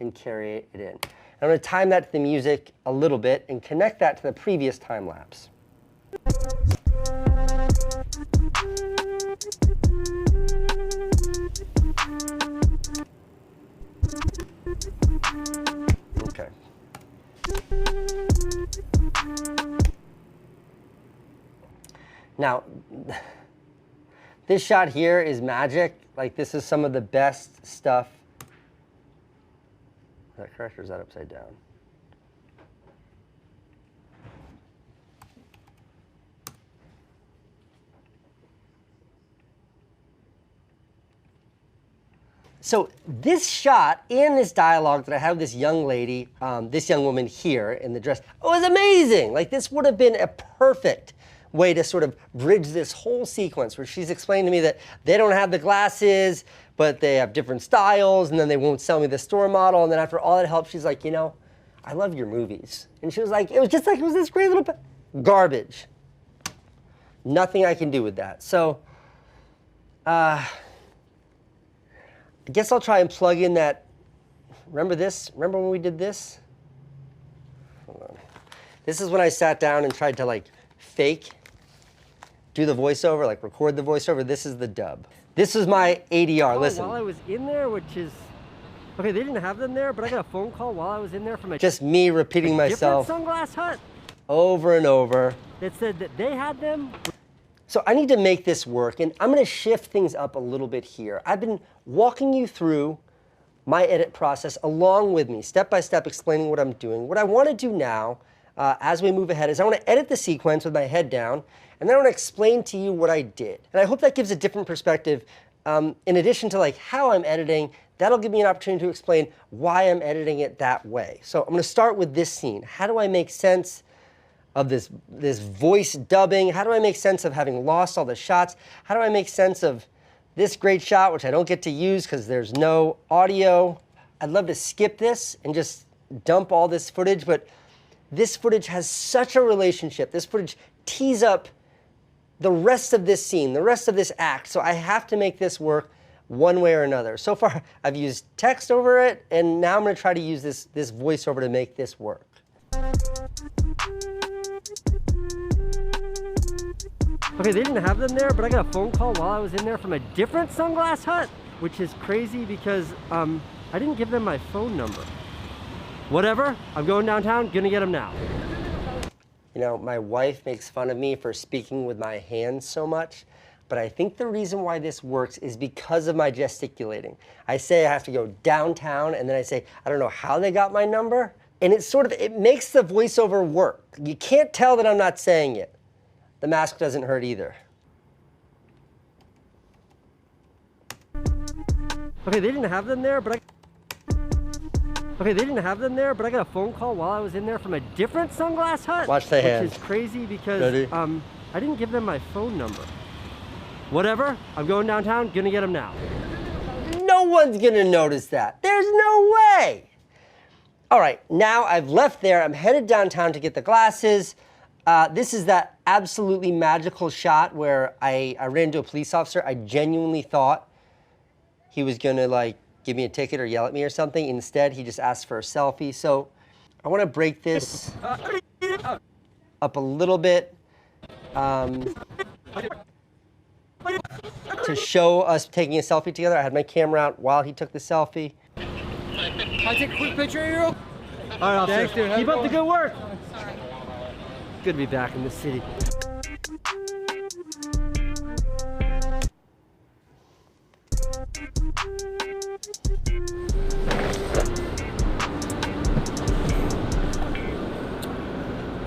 [SPEAKER 1] and carry it in. And I'm going to time that to the music a little bit and connect that to the previous time-lapse. Okay. Now, this shot here is magic. Like, this is some of the best stuff. Is that correct or is that upside down? So this shot and this dialogue that I have this young lady, this young woman here in the dress, oh, it was amazing. Like, this would have been a perfect way to sort of bridge this whole sequence where she's explaining to me that they don't have the glasses, but they have different styles, and then they won't sell me the store model. And then after all that help, she's like, you know, I love your movies. And she was like, it was just like, it was this great little garbage. Nothing I can do with that. So I guess I'll try and plug in that. Remember this? Remember when we did this? Hold on. This is when I sat down and tried to like fake, do the voiceover, like record the voiceover. This is the dub. This is my ADR. Listen.
[SPEAKER 3] While I was in there, which is, okay, they didn't have them there, but I got a phone call while I was in there from a
[SPEAKER 1] Just me repeating myself
[SPEAKER 3] different Sunglass Hut
[SPEAKER 1] over and over.
[SPEAKER 3] that said that they had them.
[SPEAKER 1] So I need to make this work, and I'm going to shift things up a little bit here. I've been walking you through my edit process along with me, step by step, explaining what I'm doing. What I want to do now, as we move ahead, is I want to edit the sequence with my head down, and then I want to explain to you what I did. And I hope that gives a different perspective. In addition to like how I'm editing, that'll give me an opportunity to explain why I'm editing it that way. So I'm going to start with this scene. How do I make sense of this voice dubbing? How do I make sense of having lost all the shots? How do I make sense of this great shot, which I don't get to use because there's no audio? I'd love to skip this and just dump all this footage, but this footage has such a relationship. This footage tees up the rest of this scene, the rest of this act, so I have to make this work one way or another. So far, I've used text over it, and now I'm going to try to use this voiceover to make this work.
[SPEAKER 3] Okay, they didn't have them there, but I got a phone call while I was in there from a different Sunglass Hut, which is crazy because I didn't give them my phone number. Whatever, I'm going downtown, gonna get them now.
[SPEAKER 1] You know, my wife makes fun of me for speaking with my hands so much, but I think the reason why this works is because of my gesticulating. I say I have to go downtown, and then I say, I don't know how they got my number, and it makes the voiceover work. You can't tell that I'm not saying it. The mask doesn't hurt either.
[SPEAKER 3] Okay, they didn't have them there, but I got a phone call while I was in there from a different Sunglass Hut.
[SPEAKER 1] Watch the hands.
[SPEAKER 3] Which is crazy because
[SPEAKER 1] Ready?
[SPEAKER 3] I didn't give them my phone number. Whatever, I'm going downtown, gonna get them now.
[SPEAKER 1] No one's gonna notice that. There's no way. All right, now I've left there. I'm headed downtown to get the glasses. This is that absolutely magical shot where I ran into a police officer. I genuinely thought he was gonna like give me a ticket or yell at me or something. Instead, he just asked for a selfie. So I wanna break this up a little bit to show us taking a selfie together. I had my camera out while he took the selfie.
[SPEAKER 2] Can I take a quick picture of you?
[SPEAKER 3] All right, officer,
[SPEAKER 2] Thanks, dude.
[SPEAKER 3] keep up the good work. Good to be back in the city.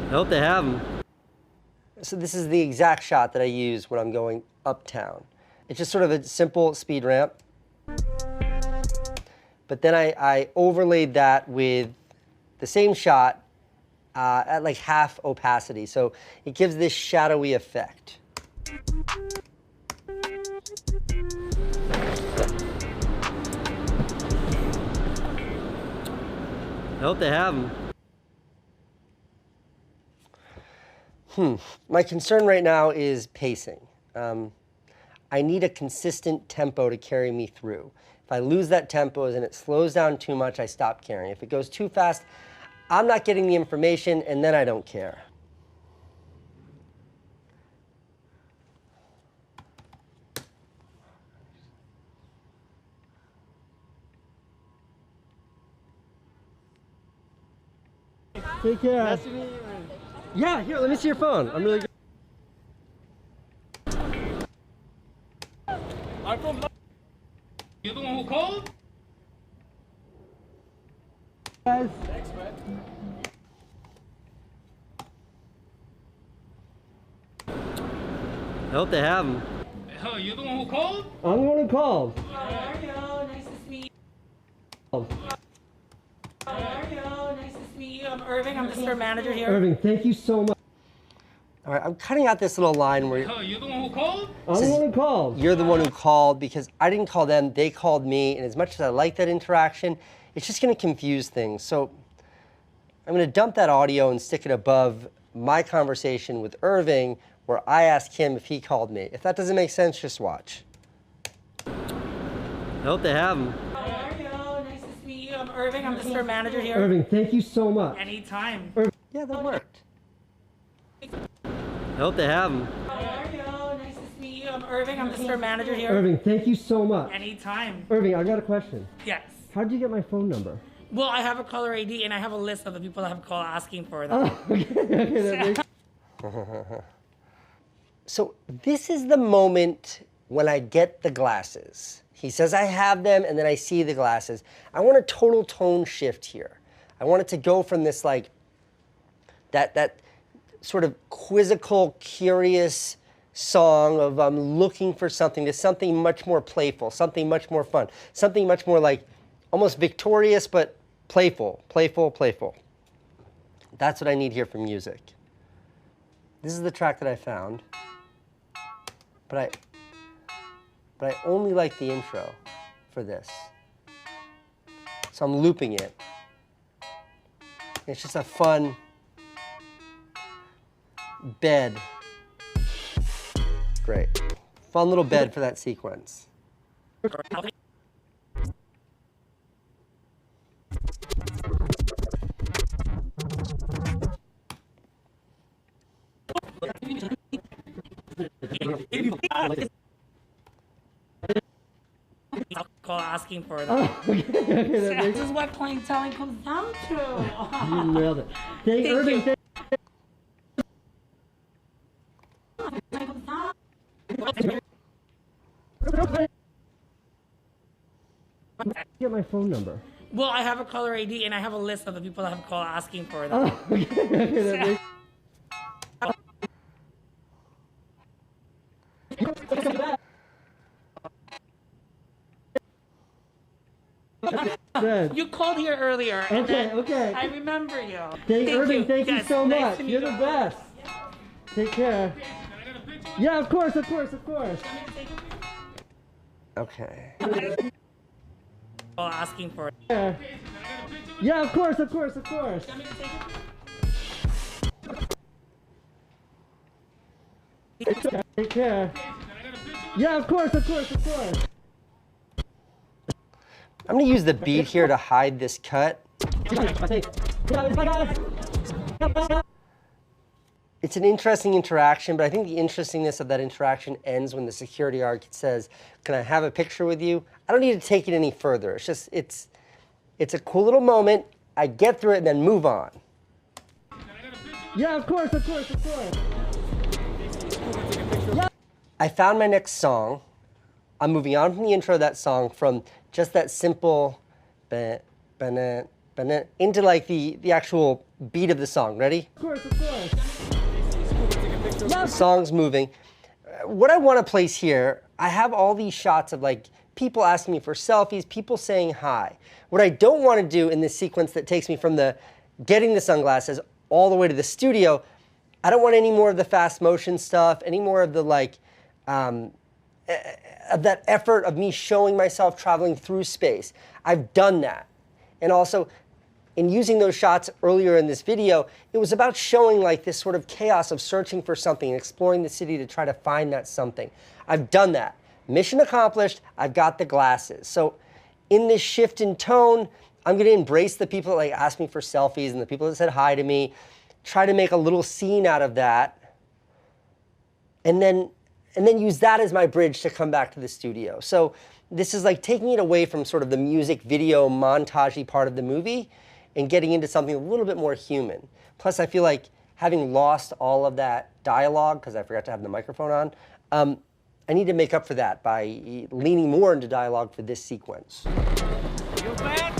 [SPEAKER 3] I hope they have them.
[SPEAKER 1] So this is the exact shot that I use when I'm going uptown. It's just sort of a simple speed ramp. But then I overlaid that with the same shot at like half opacity. So it gives this shadowy effect.
[SPEAKER 3] I hope they have them.
[SPEAKER 1] My concern right now is pacing. I need a consistent tempo to carry me through. If I lose that tempo and it slows down too much, I stop caring. If it goes too fast, I'm not getting the information, and then I don't care.
[SPEAKER 3] Take care.
[SPEAKER 2] Nice to meet you.
[SPEAKER 3] Yeah, here, let me see your phone. I'm really good.
[SPEAKER 2] I'm from. You the one who called?
[SPEAKER 3] Guys.
[SPEAKER 2] Thanks, man.
[SPEAKER 3] I hope they have them.
[SPEAKER 2] Hell, you the one who called?
[SPEAKER 3] I'm the one who called.
[SPEAKER 5] Mario, nice to meet you. Mario, nice to meet you. I'm Irving. I'm the store manager here.
[SPEAKER 3] Irving, thank you so much.
[SPEAKER 1] All right, I'm cutting out this little line where
[SPEAKER 2] Hell, you the one who called?
[SPEAKER 3] I'm the one who called.
[SPEAKER 1] you're the one who called, because I didn't call them, they called me, and as much as I like that interaction, it's just gonna confuse things. So I'm gonna dump that audio and stick it above my conversation with Irving, where I ask him if he called me. If that doesn't make sense, just watch.
[SPEAKER 3] I hope they have them.
[SPEAKER 5] Mario, nice to meet you. I'm Irving. I'm the store manager here.
[SPEAKER 3] Irving, thank you so much.
[SPEAKER 5] Anytime.
[SPEAKER 1] Yeah, that worked.
[SPEAKER 3] I hope they have them.
[SPEAKER 5] Mario, nice to meet you. I'm Irving. I'm the store manager here.
[SPEAKER 3] Irving, thank you so much.
[SPEAKER 5] Anytime.
[SPEAKER 3] Irving, I got a question.
[SPEAKER 5] Yes.
[SPEAKER 3] How did you get my phone number?
[SPEAKER 5] Well, I have a caller ID and I have a list of the people that have called asking for them.
[SPEAKER 3] Oh, okay. That makes...
[SPEAKER 1] So this is the moment when I get the glasses. He says I have them, and then I see the glasses. I want a total tone shift here. I want it to go from this like, that sort of quizzical, curious song of I'm looking for something to something much more playful, something much more fun, something much more like almost victorious, but playful. That's what I need here for music. This is the track that I found, but I only like the intro for this. So I'm looping it. It's just a fun bed. Great. Fun little bed for that sequence.
[SPEAKER 5] Call asking for them.
[SPEAKER 3] Oh, okay.
[SPEAKER 5] This is what clienteling comes down to.
[SPEAKER 3] You nailed it. Thank Irving.
[SPEAKER 5] you.
[SPEAKER 3] Get my phone number.
[SPEAKER 5] Well, I have a caller ID and I have a list of the people that have called asking for them.
[SPEAKER 3] Oh, okay. That makes... Good.
[SPEAKER 5] You called here earlier. and
[SPEAKER 3] Okay,
[SPEAKER 5] then
[SPEAKER 3] okay.
[SPEAKER 5] I remember you.
[SPEAKER 3] Irving, thank you
[SPEAKER 5] Yes,
[SPEAKER 3] so
[SPEAKER 5] nice
[SPEAKER 3] much.
[SPEAKER 5] to meet
[SPEAKER 3] You're the
[SPEAKER 5] you.
[SPEAKER 3] best. Take care. Yeah, of course.
[SPEAKER 1] Okay.
[SPEAKER 5] Call asking for it.
[SPEAKER 3] Yeah, of course. Take care. Yeah, of course.
[SPEAKER 1] I'm gonna use the beat here to hide this cut. It's an interesting interaction, but I think the interestingness of that interaction ends when the security guard says, "Can I have a picture with you?" I don't need to take it any further. It's just, it's a cool little moment. I get through it and then move on.
[SPEAKER 3] Yeah, of course.
[SPEAKER 1] I found my next song. I'm moving on from the intro of that song from just that simple into like the actual beat of the song. Ready?
[SPEAKER 3] Of course.
[SPEAKER 1] The song's moving. What I want to place here, I have all these shots of like people asking me for selfies, people saying hi. What I don't want to do in this sequence that takes me from the getting the sunglasses all the way to the studio, I don't want any more of the fast motion stuff, any more of the like, of that effort of me showing myself traveling through space. I've done that. And also, in using those shots earlier in this video, it was about showing like this sort of chaos of searching for something and exploring the city to try to find that something. I've done that. Mission accomplished, I've got the glasses. So in this shift in tone, I'm gonna embrace the people that like asked me for selfies and the people that said hi to me, try to make a little scene out of that, and then use that as my bridge to come back to the studio. So this is like taking it away from sort of the music video montage-y part of the movie and getting into something a little bit more human. Plus, I feel like having lost all of that dialogue, because I forgot to have the microphone on, I need to make up for that by leaning more into dialogue for this sequence.
[SPEAKER 2] You back?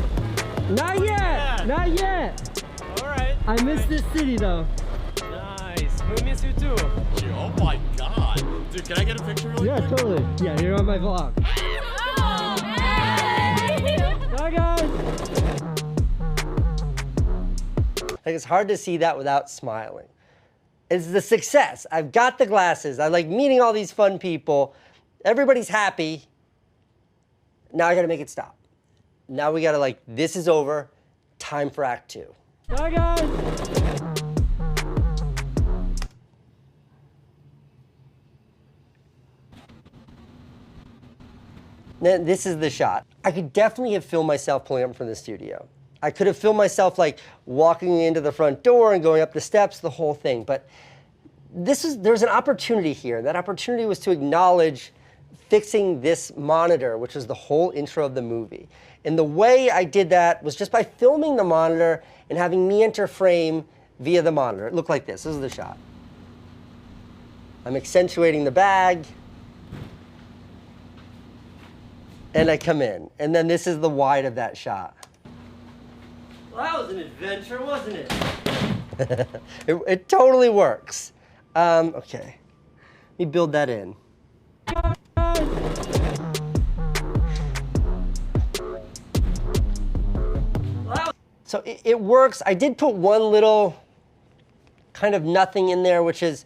[SPEAKER 3] Not yet.
[SPEAKER 2] All right.
[SPEAKER 3] I miss this city though.
[SPEAKER 2] Nice. We miss you too.
[SPEAKER 6] Oh my god. Dude, can I get a picture really
[SPEAKER 3] Yeah,
[SPEAKER 6] quick?
[SPEAKER 3] totally. Yeah, you're on my vlog. Bye guys.
[SPEAKER 1] Like it's hard to see that without smiling. It's the success. I've got the glasses. I like meeting all these fun people. Everybody's happy. Now I gotta make it stop. Now we gotta like, this is over. Time for Act 2.
[SPEAKER 3] Bye guys.
[SPEAKER 1] Then this is the shot. I could definitely have filmed myself pulling up from the studio. I could have filmed myself like walking into the front door and going up the steps, the whole thing. But there's an opportunity here. That opportunity was to acknowledge fixing this monitor, which was the whole intro of the movie. And the way I did that was just by filming the monitor and having me enter frame via the monitor. It looked like this. This is the shot. I'm accentuating the bag. And I come in. And then this is the wide of that shot.
[SPEAKER 3] Well, that was an adventure, wasn't it?
[SPEAKER 1] It totally works. Okay. Let me build that in. So it works. I did put one little kind of nothing in there, which is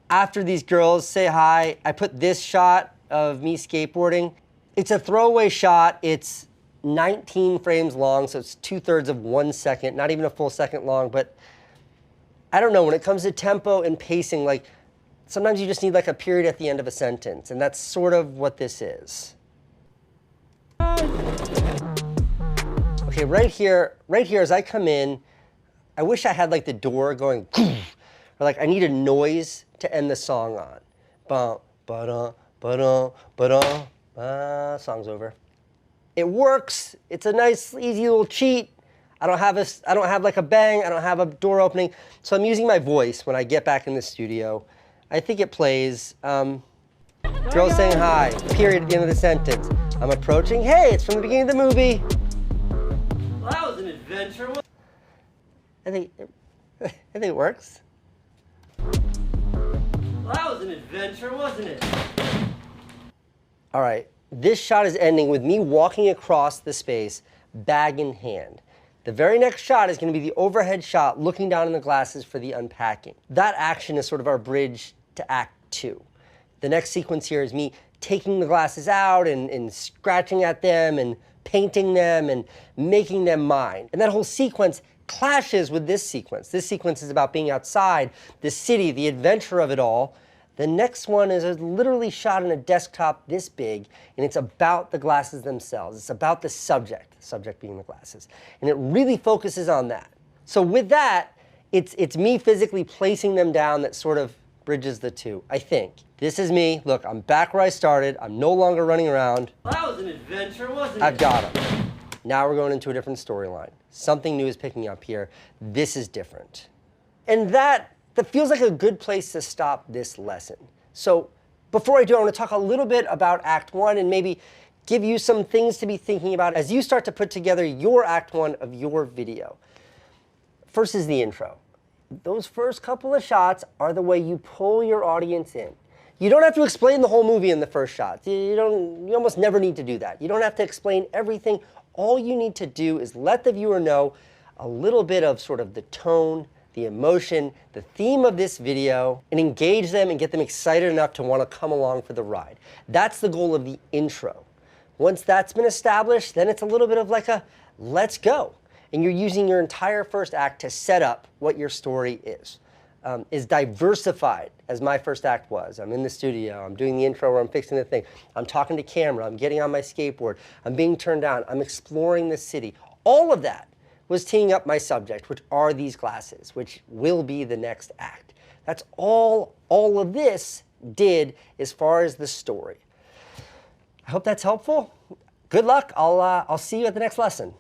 [SPEAKER 1] after these girls say hi, I put this shot of me skateboarding. It's a throwaway shot. It's 19 frames long, so it's 2/3 of 1 second, not even a full second long, but I don't know, when it comes to tempo and pacing, like sometimes you just need like a period at the end of a sentence, and that's sort of what this is. Okay, right here as I come in, I wish I had like the door going, or like I need a noise to end the song on. Ba ba ba ba, song's over. It works. It's a nice, easy little cheat. I don't have like a bang. I don't have a door opening. So I'm using my voice when I get back in the studio. I think it plays. Girl saying hi. Period at the end of the sentence. I'm approaching. Hey, it's from the beginning of the movie.
[SPEAKER 3] Well, that was an adventure.
[SPEAKER 1] I think it works.
[SPEAKER 3] Well, that was an adventure, wasn't it?
[SPEAKER 1] All right. This shot is ending with me walking across the space, bag in hand. The very next shot is going to be the overhead shot looking down in the glasses for the unpacking. That action is sort of our bridge to Act 2. The next sequence here is me taking the glasses out and scratching at them and painting them and making them mine. And that whole sequence clashes with this sequence. This sequence is about being outside, the city, the adventure of it all. The next one is literally shot on a desktop this big, and it's about the glasses themselves. It's about the subject being the glasses. And it really focuses on that. So with that, it's me physically placing them down that sort of bridges the two, I think. This is me. Look, I'm back where I started. I'm no longer running around.
[SPEAKER 3] Well, that was an adventure, wasn't it?
[SPEAKER 1] I've got them. Now we're going into a different storyline. Something new is picking up here. This is different. And that feels like a good place to stop this lesson. So before I do, I want to talk a little bit about Act 1 and maybe give you some things to be thinking about as you start to put together your Act 1 of your video. First is the intro. Those first couple of shots are the way you pull your audience in. You don't have to explain the whole movie in the first shot. You almost never need to do that. You don't have to explain everything. All you need to do is let the viewer know a little bit of sort of the tone, the emotion, the theme of this video, and engage them and get them excited enough to want to come along for the ride. That's the goal of the intro. Once that's been established, then it's a little bit of like a let's go. And you're using your entire first act to set up what your story is. Diversified as my first act was. I'm in the studio, I'm doing the intro where I'm fixing the thing, I'm talking to camera, I'm getting on my skateboard, I'm being turned down, I'm exploring the city. All of that was teeing up my subject, which are these glasses, which will be the next act. That's all of this did as far as the story. I hope that's helpful. Good luck. I'll see you at the next lesson.